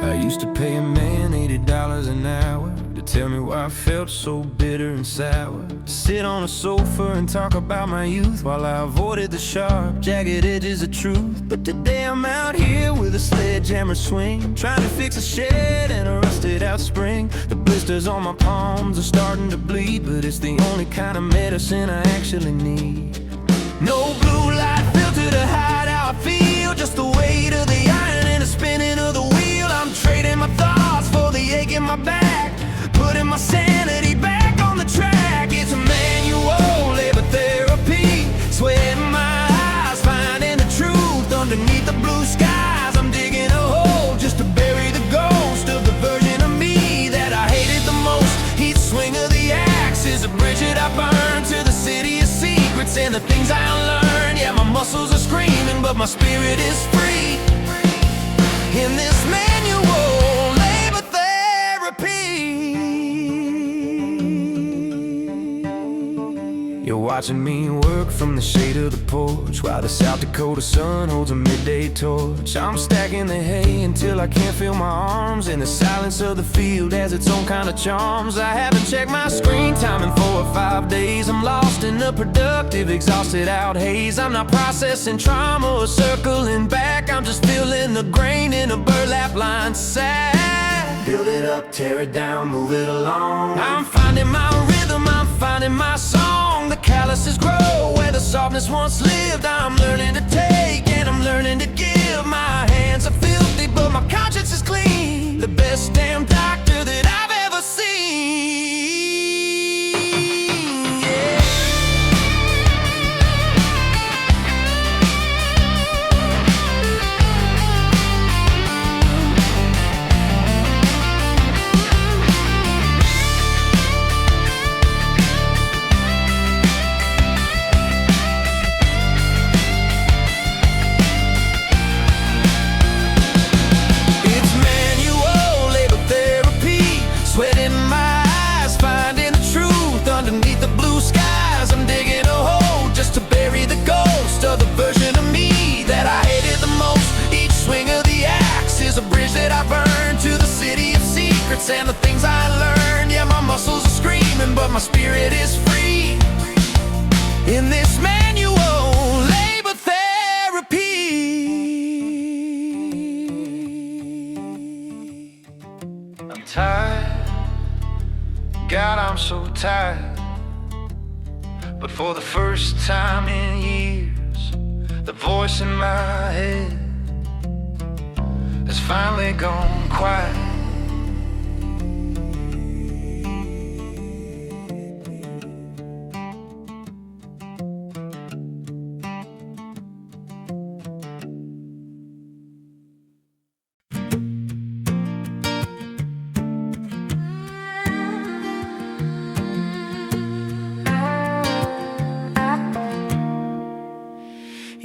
I used to pay a man $80 an hour to tell me why I felt so bitter and sour, to sit on a sofa and talk about my youth while I avoided the sharp, jagged edges of truth. But today I'm out here with a sledgehammer swing, trying to fix a shed and a rusted out spring. The blisters on my palms are starting to bleed, but it's the only kind of medicine I actually need. No blue light filter to hide how I feel, just the weight of the iron and the spinning of the wheel. I'm trading my thoughts for the ache in my back, putting my sanity back on the track. It's a manual labor therapy, sweating my eyes, finding the truth underneath the blue skies. I'm digging a hole just to bury the ghost of the version of me that I hated the most. Each swing of the axe is a bridge that I burn to the city of secrets and the things I unlearned. Yeah, my muscles are screaming, but my spirit is free. In this manual labor therapy, you're watching me work from the shade of the porch while the South Dakota sun holds a midday torch. I'm stacking the hay until I can't feel my arms, and the silence of the field has its own kind of charms. I haven't checked my screen time in 4 or 5 days. I'm lost in a productive, exhausted out haze. I'm not processing trauma or circling back, I'm just feeling the grain in a burlap line sack. Build it up, tear it down, move it along. I'm finding my rhythm, I'm finding my song. The calluses grow where the softness once lived. I'm learning to take and I'm learning to give. My hands are filthy, but my conscience is clean. The best damn doctor that I've ever seen. Yeah. tired, but for the first time in years, the voice in my head has finally gone quiet.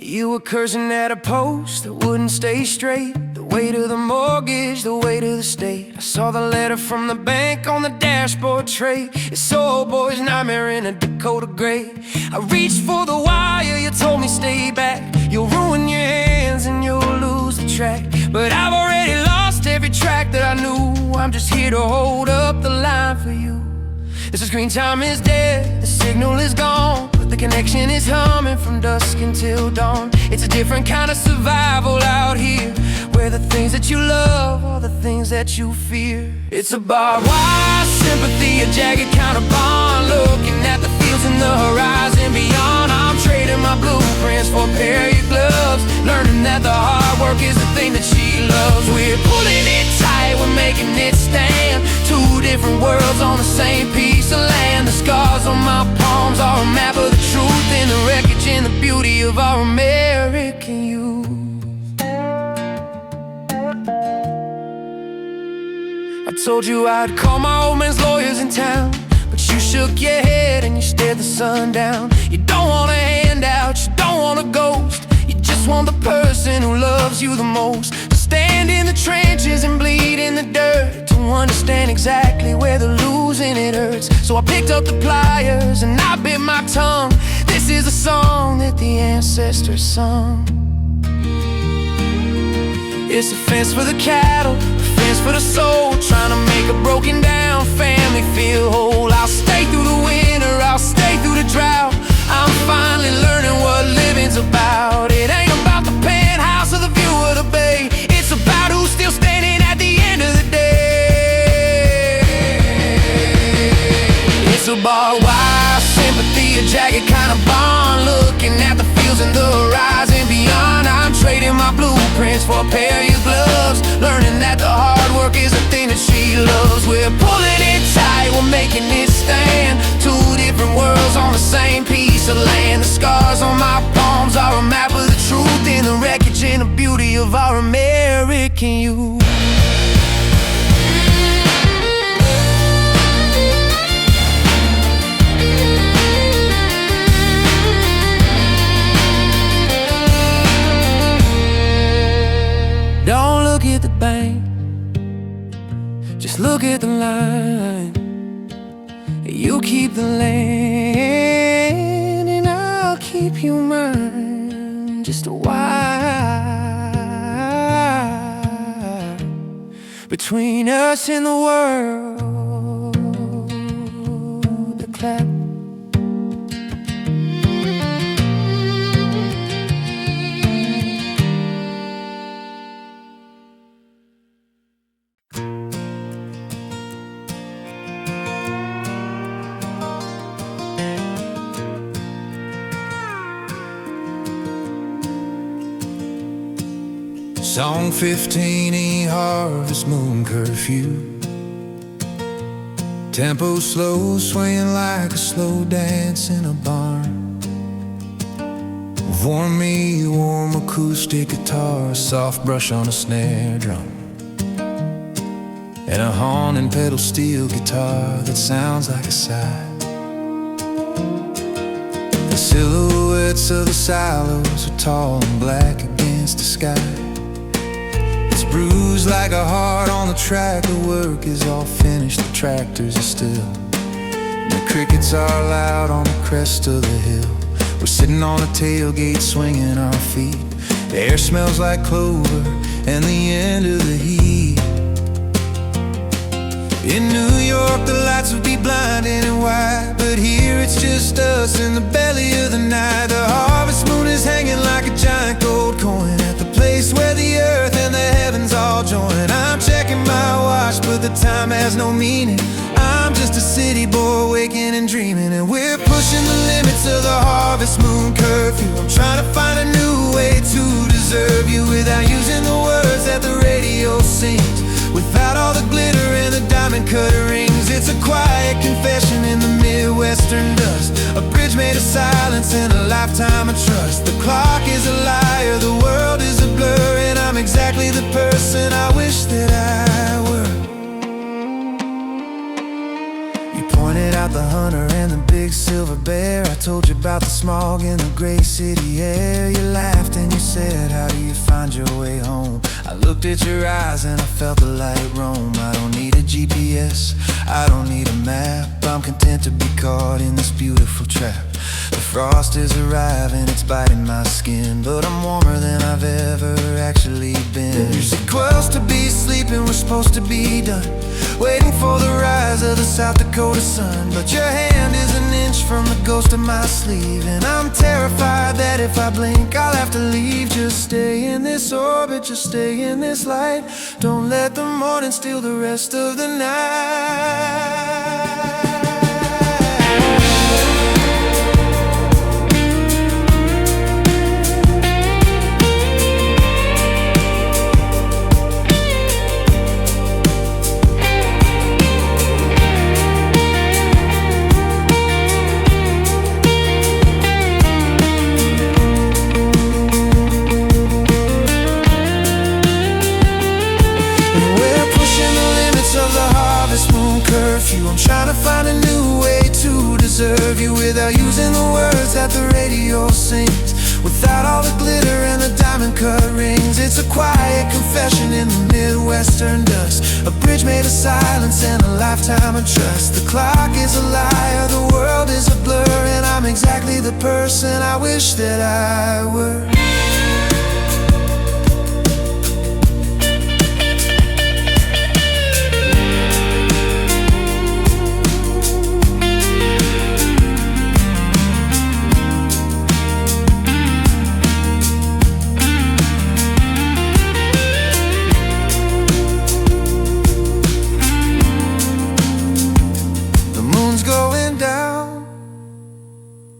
You were cursing at a post that wouldn't stay straight. The weight of the mortgage, the weight of the state. I saw the letter from the bank on the dashboard tray. It's old boy's nightmare in a Dakota gray. I reached for the wire, you told me stay back. You'll ruin your hands and you'll lose the track. But I've already lost every track that I knew. I'm just here to hold up the line for you. The screen time is dead, the signal is gone, but the connection is humming from dusk until dawn. It's a different kind of survival out here, where the things that you love are the things that you fear. It's a barbed wire sympathy, a jagged kind of bond, looking at the fields and the horizon beyond. I'm trading my blueprints for a pair of your gloves, learning that the hard work is the thing that she loves. We're pulling it tight, we're making it stand. Two different worlds on the same piece of land. The scars on my palms are a map of the truth, and the wreckage and the beauty of our American youth. I told you I'd call my old man's lawyers in town, but you shook your head and you stared the sun down. You don't want a handout, you don't want a ghost, you just want the person who loves you the most. To stand in the trenches and bleed in the dirt, to understand exactly where the losing it hurts. So I picked up the pliers and I bit my tongue. This is a song that the ancestors sung. It's a fence for the cattle, a fence for the soul, trying to make a broken down family feel whole. I'll stay through the winter, I'll stay through the drought. I'm finally learning what living's about. It ain't about the penthouse or the view of the bay, it's about who's still standing at the end of the day. It's a barbed wire sympathy, a jagged kind of bond, looking at the fields and the horizon beyond. I'm trading my blueprints for a pair of your gloves, learning that the hard work is the thing that she loves. We're pulling it tight, we're making it stand. Two different worlds on the same piece of land. The scars on my palms are a map of the truth, and the wreckage and the beauty of our American youth. Don't look at the bank, just look at the line. You keep the land and I'll keep you mine. Just a wire between us and the world. The clap. Song 15, harvest moon curfew. Tempo slow, swaying like a slow dance in a barn. Warm me, warm acoustic guitar, soft brush on a snare drum, and a haunting pedal steel guitar that sounds like a sigh. The silhouettes of the silos are tall and black against the sky. Bruised like a heart on the track, the work is all finished, the tractors are still. And the crickets are loud on the crest of the hill. We're sitting on a tailgate swinging our feet. The air smells like clover and the end of the heat. In New York the lights would be blinding and white, but here it's just us in the belly of the night. The harvest moon is hanging like a giant gold coin at the place where the earth and the heavens all join. I'm checking my watch, but but the time has no meaning. I'm just a city boy waking and dreaming, and we're pushing the limits of the harvest moon curfew. I'm trying to find a new way to deserve you without using the words that the radio sings, without all the glitter and the diamond cut rings. It's a quiet confession in the Midwestern dust, a bridge made of silence and a lifetime of trust. The clock is a liar, the world is a blur, and I'm exactly the person I wish that I were. You pointed out the hunter and the big silver bear. I told you about the smog in the gray city air. You laughed and you said, how do you find your way home? I looked at your eyes and I felt the light roam. I don't need a GPS, I don't need a map. I'm content to be caught in this beautiful trap. The frost is arriving, it's biting my skin, but I'm warmer than I've ever actually been. You said quails to be sleeping, we're supposed to be done, waiting for the rise of the South Dakota sun. But your hand is an inch from the ghost of my sleeve, and I'm terrified that if I blink I'll have to leave. Just stay in this orbit, just stay in this light. Don't let the morning steal the rest of the night. I'm trying to find a new way to deserve you without using the words that the radio sings, without all the glitter and the diamond cut rings. It's a quiet confession in the Midwestern dust, a bridge made of silence and a lifetime of trust. The clock is a liar, the world is a blur, and I'm exactly the person I wish that I were.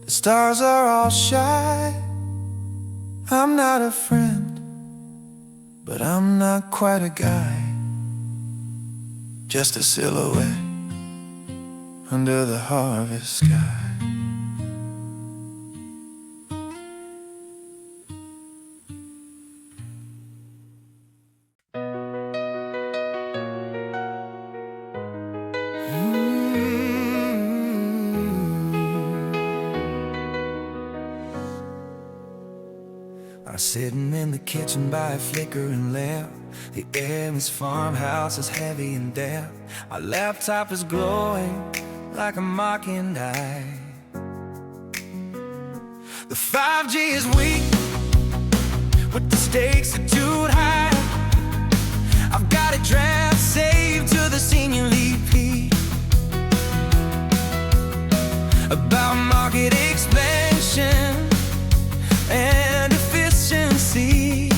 Stars are all shy. I'm not a friend, but I'm not quite a guy. Just a silhouette under the harvest sky. I'm sitting in the kitchen by a flickering lamp. The air in this farmhouse is heavy and damp. My laptop is glowing like a mocking eye. The 5G is weak, but the stakes are too high. I've got a draft saved to the senior lead P about market expansion and efficiency.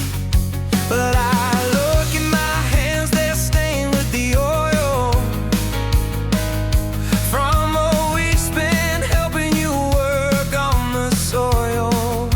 But I look at my hands, they're stained with the oil from a week spent helping you work on the soil.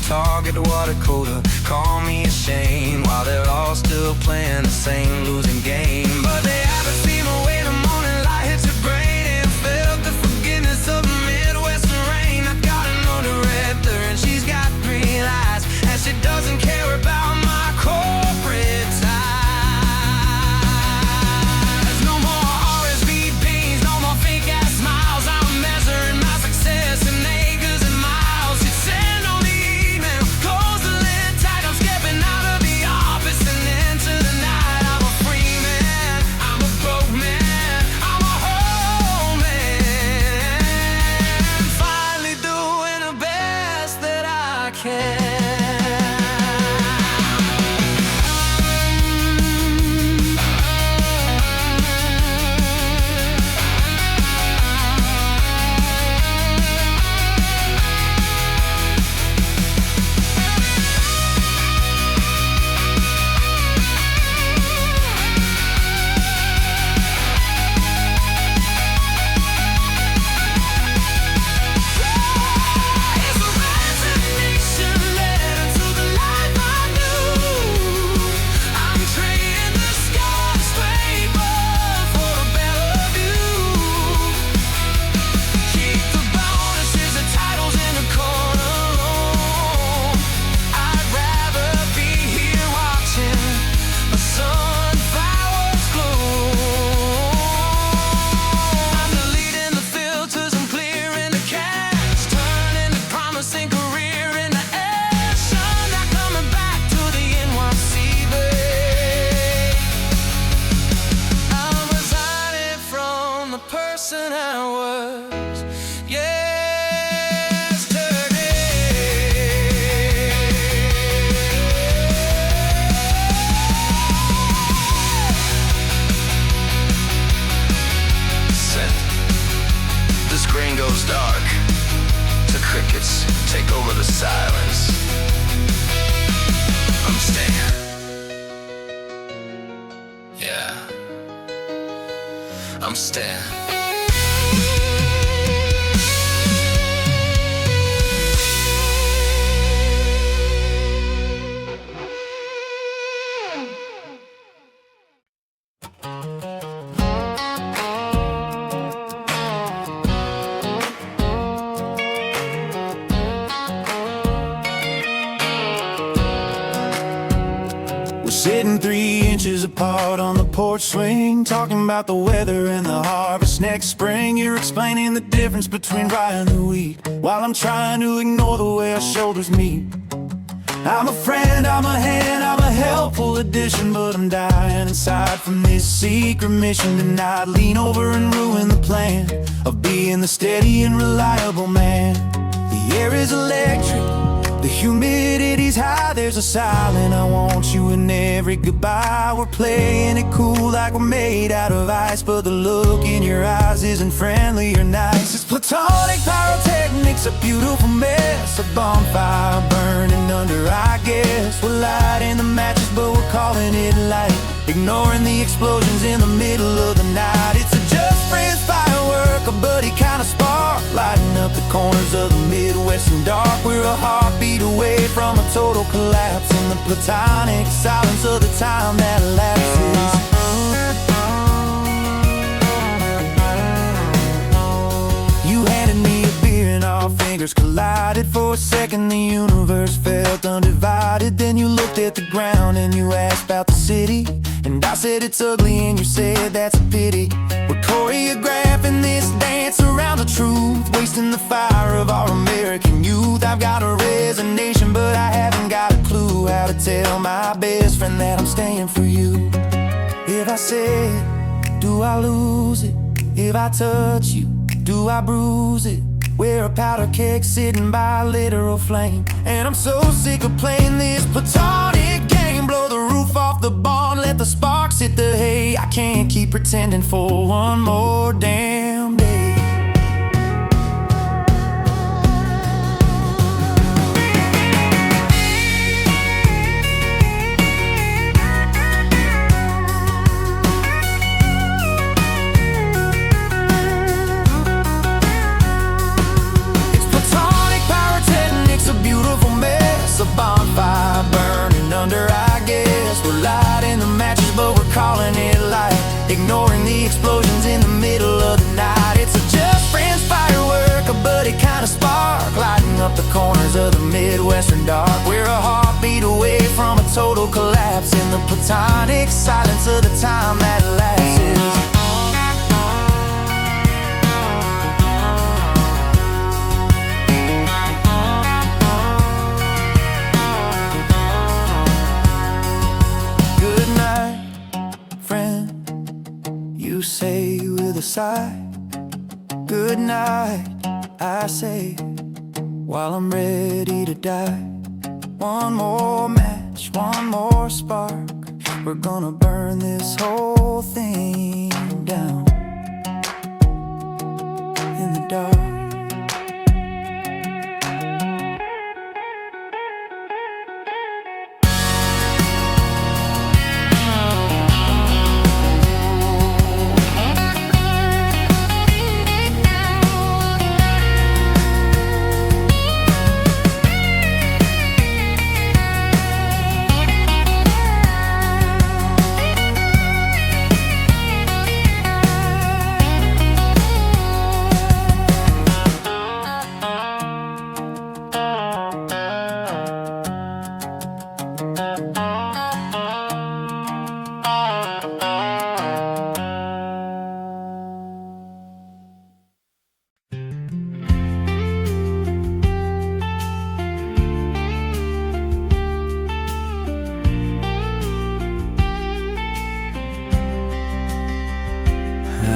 Target, water cooler, call me ashamed, while they're all still playing the same losing game. But they haven't seen the way the morning light hits your brain and felt the forgiveness of the Midwestern rain. I've got an older Raptor and she's got green eyes, and she doesn't care about my corporate ties. No more RSVPs, no more fake ass smiles. I'm measuring my success in acres and miles. Hit send on the email, close the lid tight. I'm stepping out of the office and into the night. I'm a free man, I'm a broke man, I'm a whole man, finally doing the best that I can. It's a resignation letter to the life I knew. I'm trading the skyscraper for a better view. Keep the bonuses, the titles in the corner room. I'd rather be here watching the sunflowers glow. I'm deleting the filters, I'm clearing the cache, turning the promising career into action. Not coming back to the NYC, babe. I'm resigning from the person I was yesterday. Send. The screen goes dark. The crickets take over the silence. I'm staying. Yeah. I'm staying. We're sitting 3 inches apart on the porch swing, talking about the weather and the harvest next spring. You're explaining the difference between right and the weak, while I'm trying to ignore the way our shoulders meet. I'm a friend, I'm a hand, I'm a helpful addition, but I'm dying inside from this secret mission to not lean over and ruin the plan of being the steady and reliable man. The air is electric, the humidity's high, there's a silent I want you in every goodbye. We're playing it cool like we're made out of ice, but the look in your eyes isn't friendly or nice. It's platonic pyrotechnics, a beautiful mess, a bonfire burning under, I guess. We're lighting the matches, but we're calling it light, ignoring the explosions in the middle of the night. It's a just friends firework, a buddy kind of spark, lighting up the corners of the Midwestern dark. We're a heartbeat away from a total collapse in the platonic silence of the time that elapses. You handed me a beer and our fingers collided. For a second the universe felt undivided. Then you looked at the ground and you asked about the city, and I said it's ugly and you said that's a pity. We're choreographing this dance around the truth, wasting the fire of our American youth. I've got a resignation, but I haven't got a clue how to tell my best friend that I'm staying for you. If I say it, do I lose it? If I touch you, do I bruise it? We're a powder keg sitting by a literal flame, and I'm so sick of playing this platonic game. Blow the roof off the barn, let the sparks hit the hay. I can't keep pretending for one more damn day. It's platonic pyrotechnics, a beautiful mess, fire burning under, I guess. We're lighting the matches, but we're calling it light, ignoring the explosions in the middle of the night. It's a just friends firework, a buddy kind of spark, lighting up the corners of the Midwestern dark. We're a heartbeat away from a total collapse in the platonic silence of the time that lasts. You say with a sigh, good night, I say, while I'm ready to die. One more match, one more spark, we're gonna burn this whole thing down in the dark.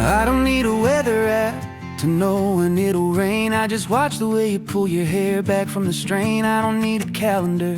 I don't need a weather app to know when it'll rain. I just watch the way you pull your hair back from the strain. I don't need a calendar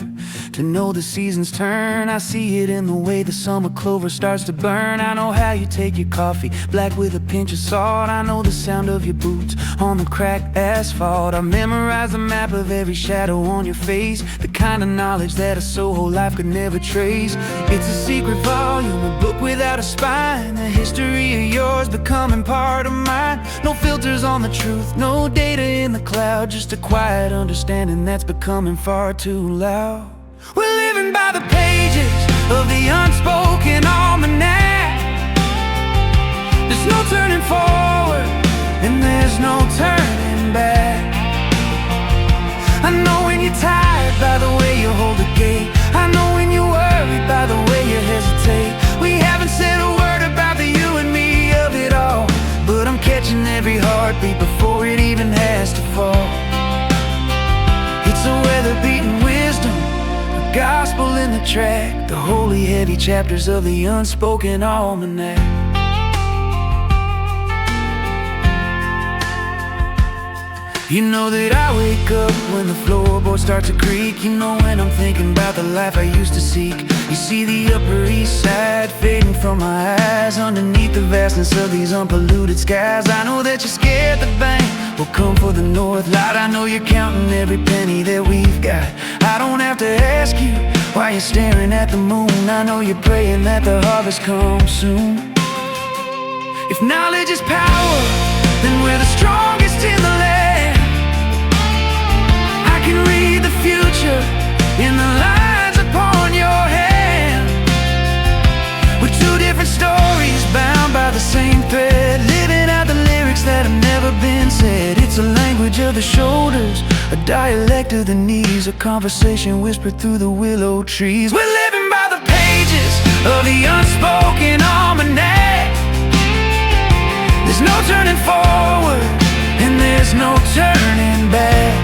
to know the seasons turn. I see it in the way the summer clover starts to burn. I know how you take your coffee, black with a pinch of salt. I know the sound of your boots on the cracked asphalt. I memorize the map of every shadow on your face, the kind of knowledge that a Soho life could never trace. It's a secret volume, a book without a spine, the history of yours becoming part of mine. No filters on the truth, no data in the cloud, just a quiet understanding that's becoming far too loud. We're living by the pages of the unspoken almanac. There's no turning forward, and there's no turning back. I know when you're tired by the way you hold the gate. I know when you're worried by the way you hesitate. We haven't said a word about the you and me of it all, but I'm catching every heartbeat before it even has to fall. It's a weather-beaten wisdom, a gospel in the track, the holy heavy chapters of the unspoken almanac. You know that I wake up when the floorboards start to creak. You know when I'm thinking about the life I used to seek. You see the Upper East Side fading from my eyes, underneath the vastness of these unpolluted skies. I know that you're scared the bank will come for the North Light. I know you're counting every penny that we've got. I don't have to ask you why you're staring at the moon. I know you're praying that the harvest comes soon. If knowledge is power, then we're the strongest in the land. I can read the future in the lines upon your hand. We're two different stories bound by the same thread, living out the lyrics that have never been said. It's a language of the shoulders, a dialect of the knees, a conversation whispered through the willow trees. We're living by the pages of the unspoken almanac. There's no turning forward, and there's no turning back.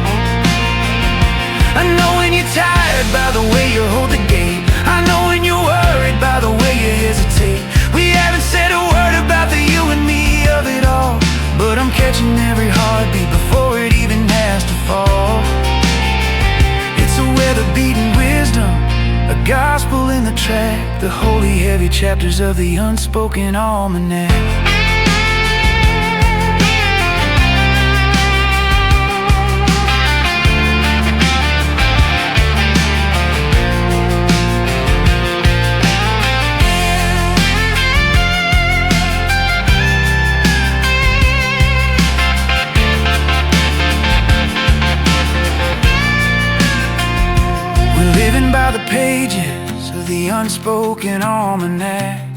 I know when you're tired by the way you hold the gate. I know when you're worried by the way you hesitate. We haven't said a word about the you and me of it all, but I'm catching every heartbeat before it even has to fall. It's a weather-beaten wisdom, a gospel in the track, the holy heavy chapters of the unspoken almanac. Living by the pages of the unspoken almanac.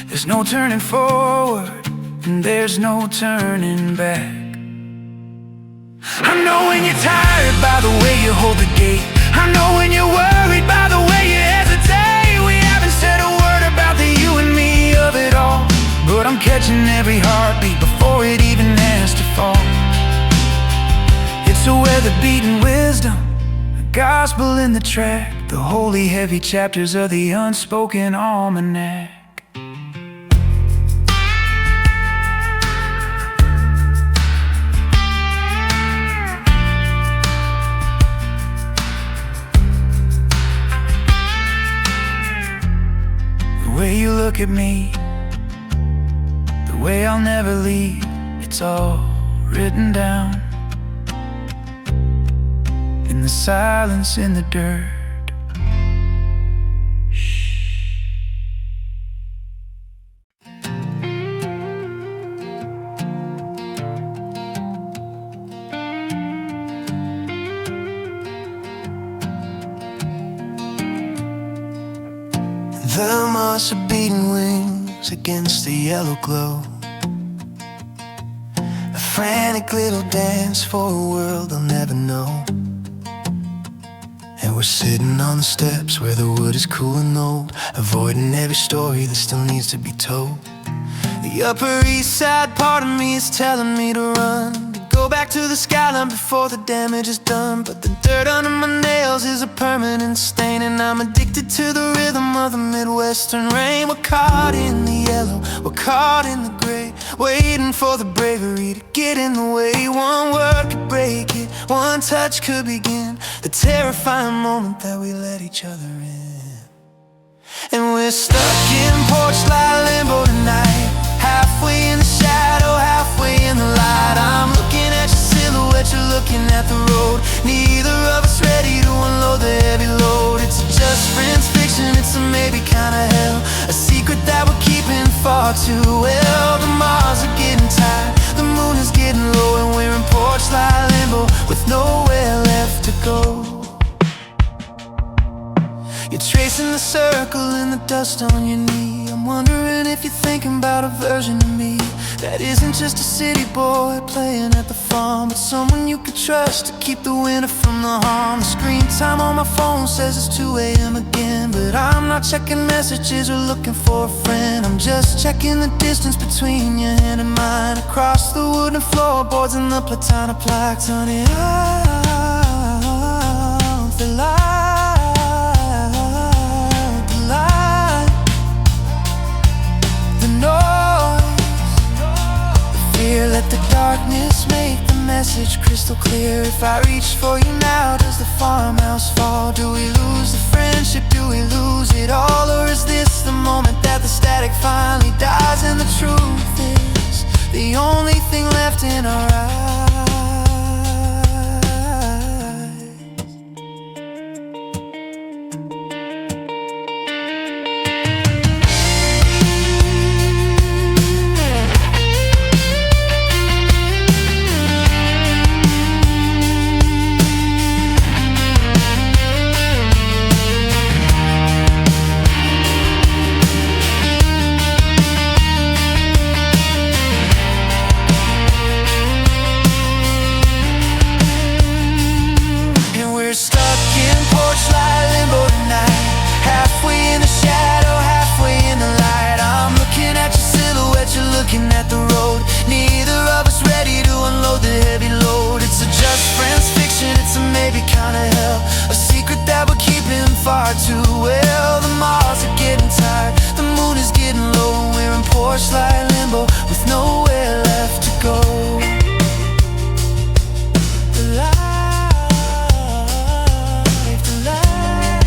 There's no turning forward, and there's no turning back. I know when you're tired by the way you hold the gate. I know when you're worried by the way you hesitate. We haven't said a word about the you and me of it all, but I'm catching every heartbeat before it even has to fall. It's a weather-beaten wisdom, the gospel in the track, the holy heavy chapters of the unspoken almanac. The way you look at me, the way I'll never leave, it's all written down in the silence, in the dirt. The moss are beating wings against the yellow glow, a frantic little dance for a world they'll never know. And we're sitting on the steps where the wood is cool and old, avoiding every story that still needs to be told. The Upper East Side part of me is telling me to run, to go back to the skyline before the damage is done. But the dirt under my nails is a permanent stain, and I'm addicted to the rhythm of the Midwestern rain. We're caught in the yellow, we're caught in the gray, waiting for the bravery to get in the way. One word could break it, one touch could begin the terrifying moment that we let each other in. And we're stuck in porch light limbo tonight, halfway in the shadow, halfway in the light. I'm looking at your silhouette, you're looking at the road. Neither of us ready to unload the heavy load. It's just friends fiction, it's a maybe kind of hell, a secret that we're keeping far too well. The Mars are getting tired, the moon is getting low, and we're in porch light limbo with nowhere left to go. You're tracing the circle in the dust on your knee. I'm wondering if you're thinking about a version of me that isn't just a city boy playing at the farm, but someone you could trust to keep the winter from the harm. The screen time on my phone says it's 2 a.m. again, but I'm not checking messages or looking for a friend. I'm just checking the distance between your hand and mine, across the wooden floorboards and the platana plaques. Honey, out the light, let the darkness make the message crystal clear. If I reach for you now, does the farmhouse fall? Do we lose the friendship? Do we lose it all? Or is this the moment that the static finally dies and the truth is the only thing left in our eyes? Looking at the road, neither of us ready to unload the heavy load. It's a just friends fiction, it's a maybe kind of hell, a secret that we're keeping far too well. The Mars are getting tired, the moon is getting low, and we're in porch light limbo with nowhere left to go. The light, the light,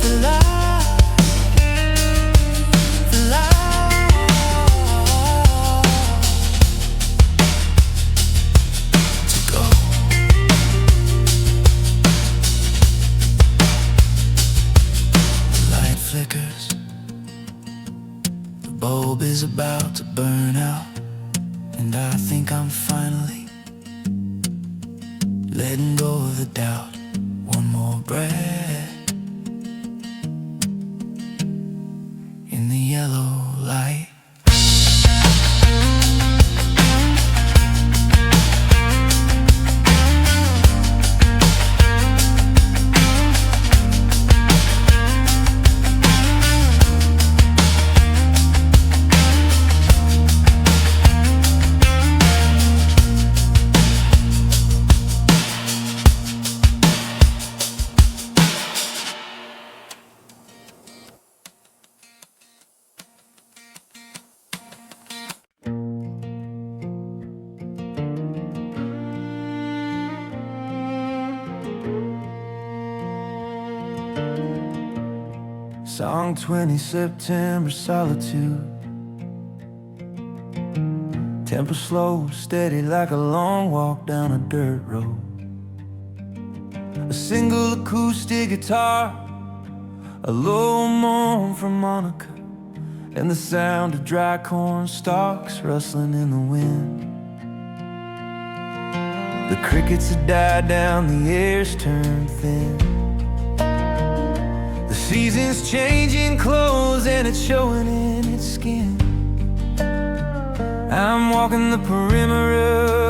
the light, the light. The bulb is about to burn out, and I think I'm finally letting go of the doubt. Song 20, September solitude. Tempo slow, steady like a long walk down a dirt road. A single acoustic guitar, a low moan from Monica, and the sound of dry corn stalks rustling in the wind. The crickets have died down, the air's turned thin. The season's changing clothes and it's showing in its skin. I'm walking the perimeter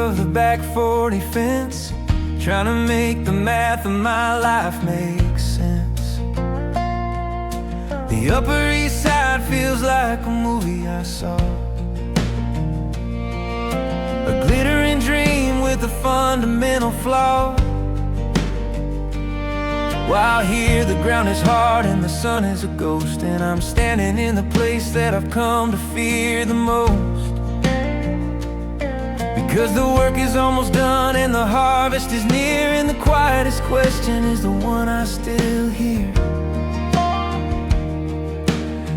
of the back 40 fence, trying to make the math of my life make sense. The Upper East Side feels like a movie I saw, a glittering dream with a fundamental flaw. While here the ground is hard and the sun is a ghost, and I'm standing in the place that I've come to fear the most. Because the work is almost done and the harvest is near, and the quietest question is the one I still hear.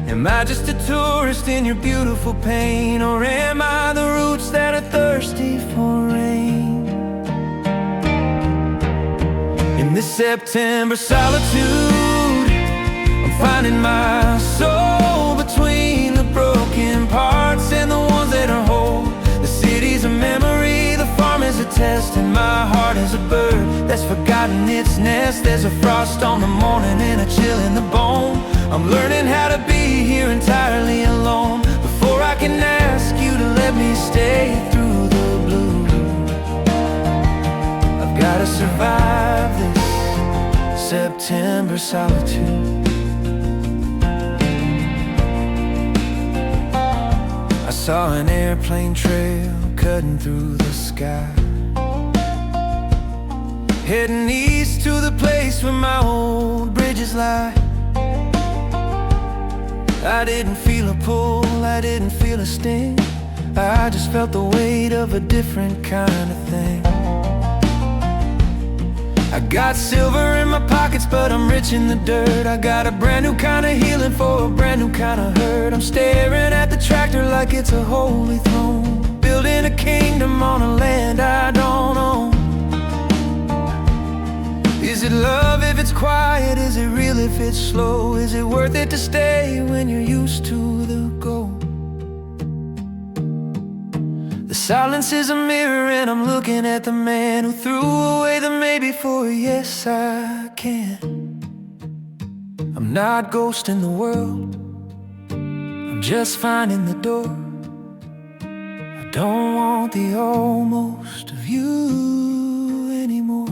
Am I just a tourist in your beautiful pain, or am I the roots that are thirsty for rain? In this September solitude, I'm finding my soul between the broken parts and the ones that are whole. The city's a memory, the farm is a test, and my heart is a bird that's forgotten its nest. There's a frost on the morning and a chill in the bone. I'm learning how to be here entirely alone before I can ask you to let me stay through the blue. I've gotta survive this September solitude. I saw an airplane trail cutting through the sky, heading east to the place where my old bridges lie. I didn't feel a pull, I didn't feel a sting, I just felt the weight of a different kind of thing. I got silver in my pockets, but I'm rich in the dirt. I got a brand new kind of healing for a brand new kind of hurt. I'm staring at the tractor like it's a holy throne, building a kingdom on a land I don't own. Is it love if it's quiet? Is it real if it's slow? Is it worth it to stay when you're used to the go? The silence is a mirror and I'm looking at the man who threw away the maybe for a yes I can. I'm not ghosting the world, I'm just finding the door. I don't want the almost of you anymore.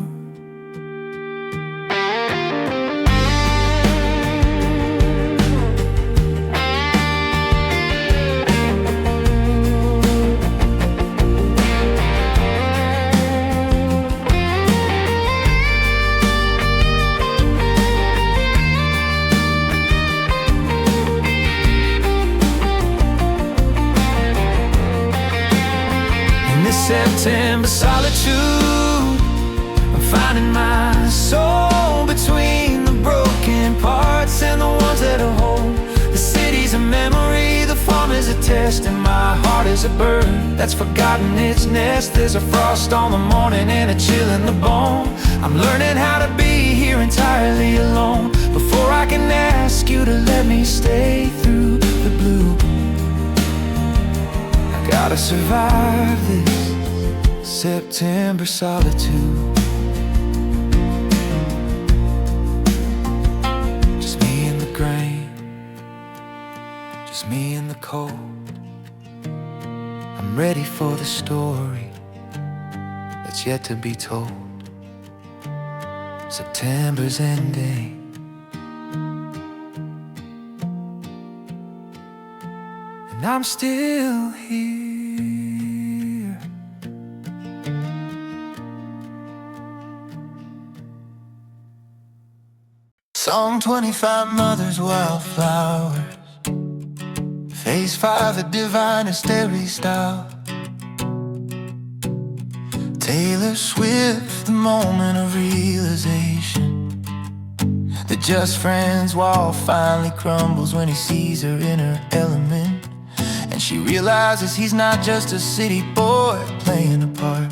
September solitude, I'm finding my soul between the broken parts and the ones that are whole. The city's a memory, the farm is a test, and my heart is a bird that's forgotten its nest. There's a frost on the morning and a chill in the bone. I'm learning how to be here entirely alone before I can ask you to let me stay through the blue. I gotta survive this September solitude. Just me and the grain, just me and the cold. I'm ready for the story that's yet to be told. September's ending, and I'm still here. Song 25, Mother's Wildflowers. Phase 5, the divine hysteria style. Taylor Swift, the moment of realization. The just friends. Wall finally crumbles when he sees her in her element, and she realizes he's not just a city boy playing a part.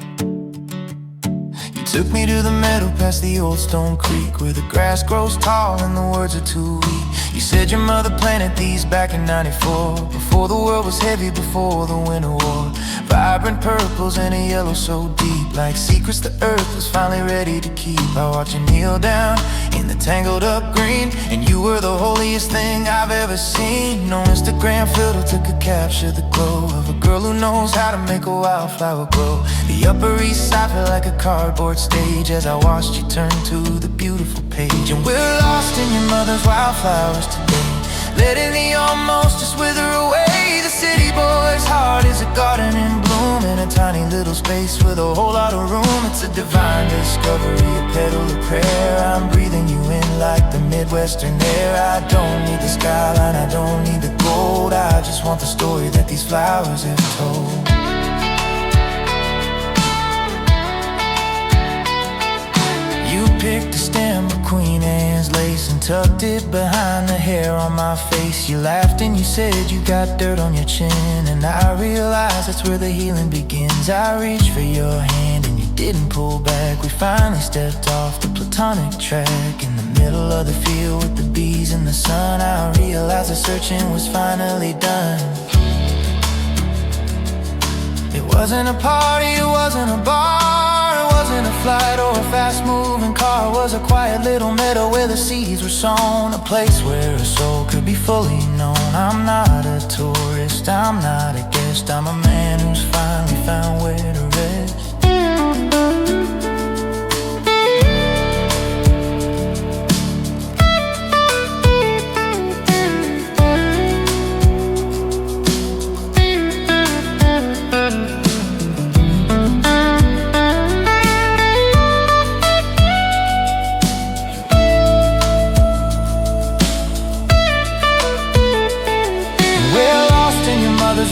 You took me to the meadow past the old stone creek, where the grass grows tall and the words are too weak. You said your mother planted these back in '94, before the world was heavy, before the winter war. Vibrant purples and a yellow so deep, like secrets the earth was finally ready to keep. I watched you kneel down in the tangled up green, and you were the holiest thing I've ever seen. No Instagram filter could capture the glow of a girl who knows how to make a wildflower grow. The Upper East Side felt like a cardboard stage as I watched you turn to the beautiful page. And we're lost in your mother's wildflowers today, letting the almost just wither away. The city boy's heart is a garden in bloom, in a tiny little space with a whole lot of room. It's a divine discovery, a petal of prayer. I'm breathing you in like the Midwestern air. I don't need the skyline, I don't need the gold, I just want the story that these flowers have told. You picked a stem of Queen Anne's lace and tucked it behind the hair on my face. You laughed and you said you got dirt on your chin, and I realized that's where the healing begins. I reached for your hand and you didn't pull back. We finally stepped off the platonic track in the middle of the field with the bees in the sun. I realized the searching was finally done. It wasn't a party, it wasn't a bar, it wasn't a flight or a fast-moving car. It was a quiet little meadow where the seeds were sown, a place where a soul could be fully known. I'm not a tourist, I'm not a guest, I'm a man who's finally found where to rest.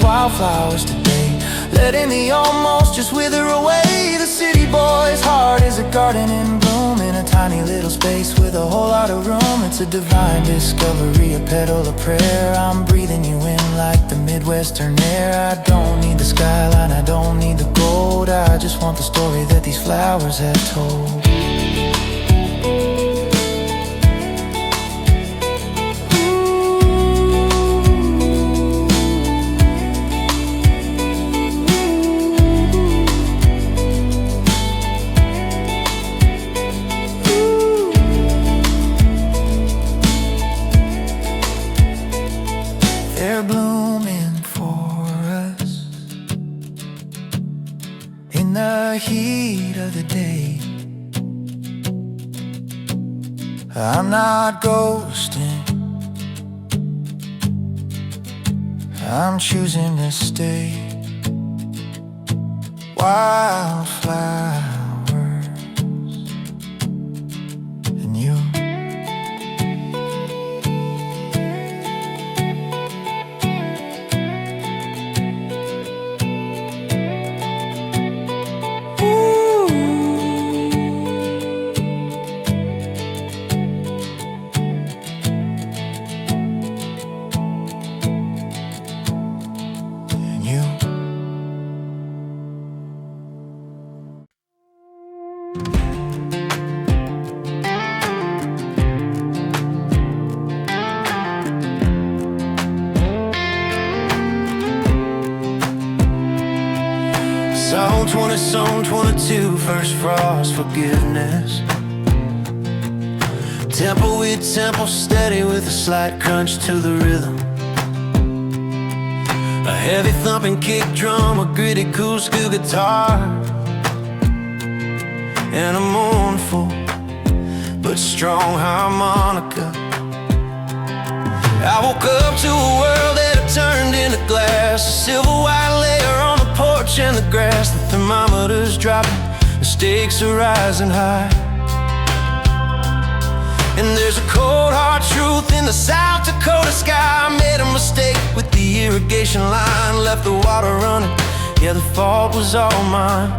Wildflowers today, letting the almost just wither away. The city boy's heart is a garden in bloom, in a tiny little space with a whole lot of room. It's a divine discovery, a petal of prayer. I'm breathing you in like the Midwestern air. I don't need the skyline, I don't need the gold, I just want the story that these flowers have told. They're blooming for us in the heat of the day. I'm not ghosting, I'm choosing to stay. Wildflowers and you. Psalm 20, Psalm 22, first frost, forgiveness. Tempo with tempo, steady with a slight crunch to the rhythm. A heavy thumping kick drum, a gritty cool school guitar, and a mournful but strong harmonica. I woke up to a world that had turned into glass, a silver white layer on the porch and the grass. The thermometer's dropping, the stakes are rising high. And there's a cold hard truth in the South Dakota sky. I made a mistake with the irrigation line, left the water running, yeah, the fault was all mine.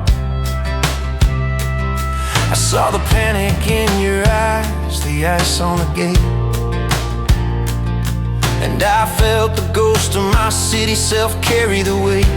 I saw the panic in your eyes, the the ice on the gate. And I felt the ghost of my city self carry the weight.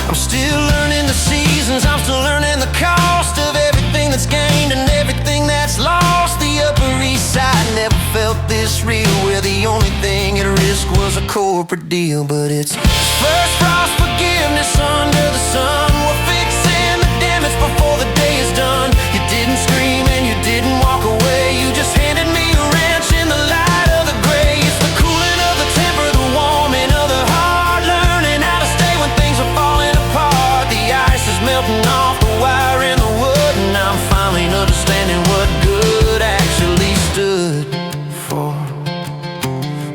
I'm still learning the seasons, I'm still learning the cost of everything that's gained and everything that's lost. The Upper East Side never felt this real, where the only thing at risk was a corporate deal. But it's first frost forgiveness under the sun. We're fixing the damage before the day is done. You didn't scream and you didn't walk away, you just handed me a wrench in the light of the gray. It's the cooling of the temper, the warming of the heart, learning how to stay when things are falling apart. The ice is melting off the wire in the wood, and I'm finally understanding what good actually stood for.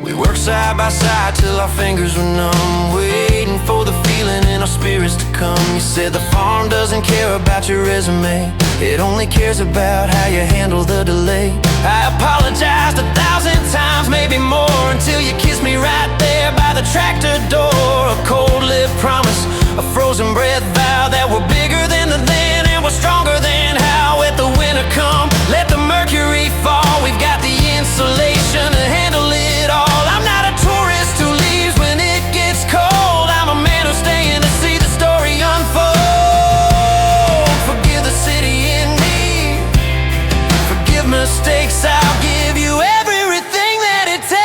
We worked side by side till our fingers were numb, waiting for the feeling in our spirits to come. You said the farm doesn't care about your resume, it only cares about how you handle the delay. I apologized 1,000 times, maybe more, until you kissed me right there by the tractor door. A cold lip promise, a frozen breath vow that we're bigger than the then and we're stronger than how. Let the winter come, let the mercury fall, we've got the insulation to handle it all. I'm not a tourist who leaves when it gets cold, I'm a man who's staying to see the story unfold. Forgive the city in me, forgive mistakes, I'll give you everything that it takes.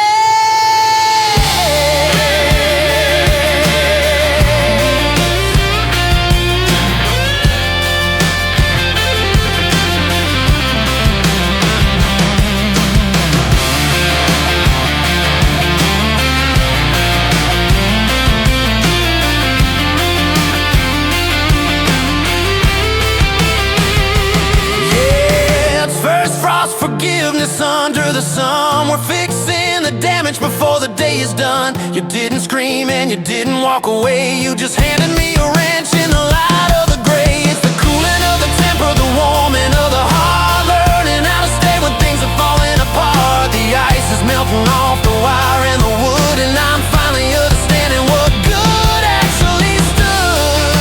Forgiveness under the sun. We're fixing the damage before the day is done. You didn't scream and you didn't walk away, you just handed me a wrench in the light of the gray. It's the cooling of the temper, the warming of the heart, learning how to stay when things are falling apart. The ice is melting off the wire and the wood, and I'm finally understanding what good actually stood for.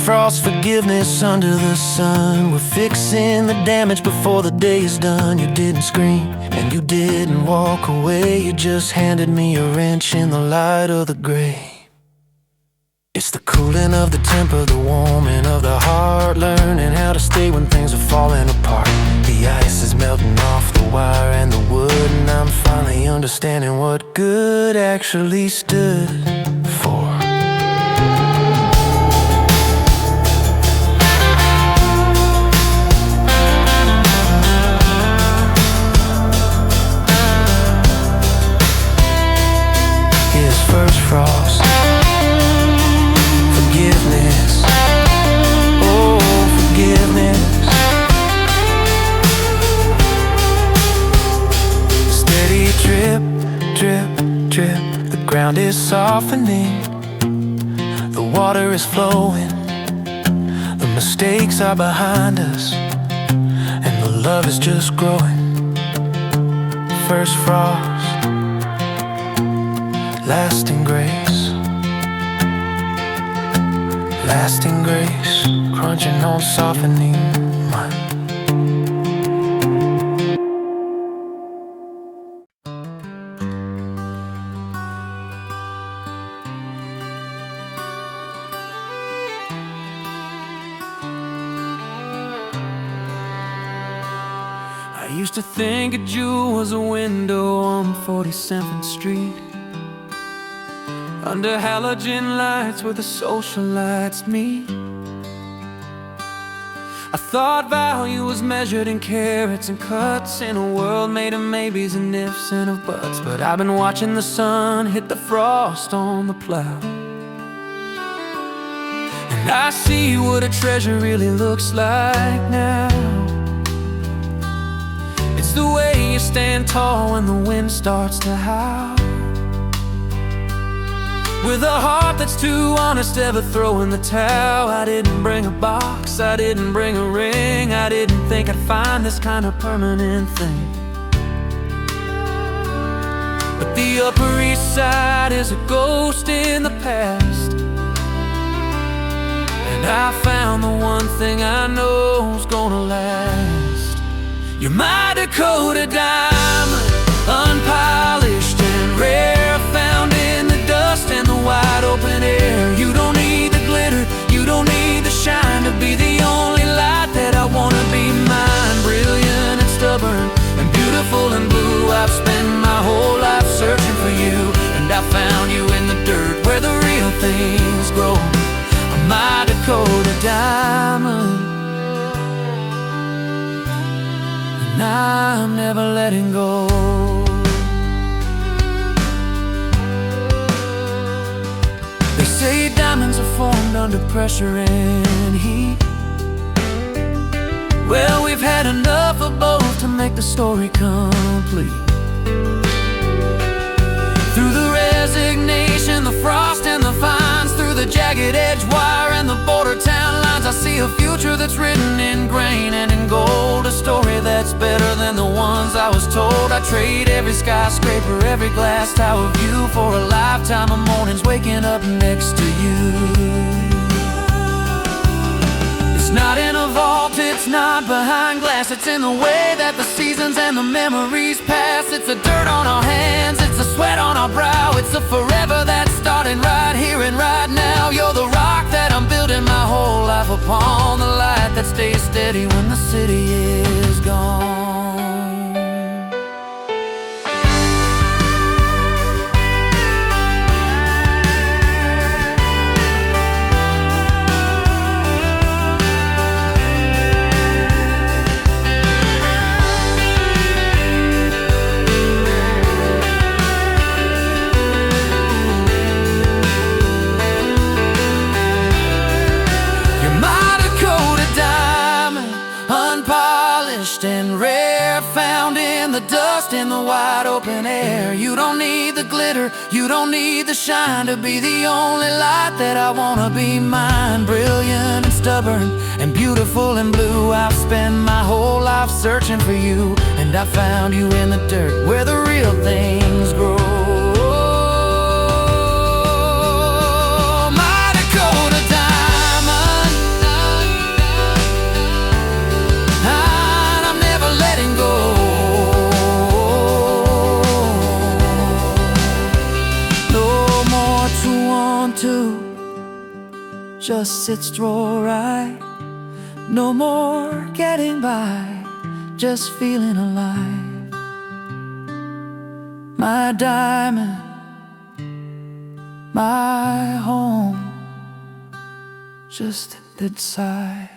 Frost forgiveness under the sun. We're fixing the damage before the day is done. You didn't scream and you didn't walk away, you just handed me a wrench in the light of the gray. It's the cooling of the temper, the warming of the heart, learning how to stay when things are falling apart. The ice is melting off the wire and the wood, and I'm finally understanding what good actually stood for. First frost, forgiveness, oh forgiveness. Steady drip, drip, drip, the ground is softening, the water is flowing, the mistakes are behind us, and the love is just growing. First frost, lasting grace, lasting grace, crunching on softening mine. I used to think a jewel was a window on 47th Street, under halogen lights where the socialites meet. I thought value was measured in carats and cuts, in a world made of maybes and ifs and of buts. But I've been watching the sun hit the frost on the plow, and I see what a treasure really looks like now. It's the way you stand tall when the wind starts to howl, with a heart that's too honest to ever throw in the towel. I didn't bring a box, I didn't bring a ring, I didn't think I'd find this kind of permanent thing. But the The Upper East Side is a ghost in the past, and I found the one thing I know's gonna last. You're my Dakota diamond, unpolished and rare, found in the dust and the wide open air. You don't need the glitter, you don't need the shine to be the only light that I wanna be mine. Brilliant and stubborn and beautiful and blue, I've spent my whole life searching for you, and I found you in the dirt where the real things grow. I'm my Dakota diamond, and I'm never letting go. They say diamonds are formed under pressure and heat. Well, we've had enough of both to make the story complete. Through the resignation, the frost and the fines, through the jagged edge wire and the border town lines, I see a future that's written in grain and in gold, a story that's better than the ones I was told. I trade every skyscraper, every glass tower view for a lifetime of mornings waking up next to you. It's not in a vault, it's not behind glass, it's in the way that the seasons and the memories pass. It's the dirt on our hands, it's the sweat on our brow, it's the forever that's starting right here and right now. You're the rock that I'm building my whole life upon, the light that stays steady when the city is gone. And rare, found in the dust in the wide open air. You don't need the glitter, you don't need the shine to be the only light that I wanna be mine. Brilliant and stubborn and beautiful and blue, I've spent my whole life searching for you, and I found you in the dirt where the real things grow. Just sits draw right, no more getting by, just feeling alive. My diamond, my home, just inside.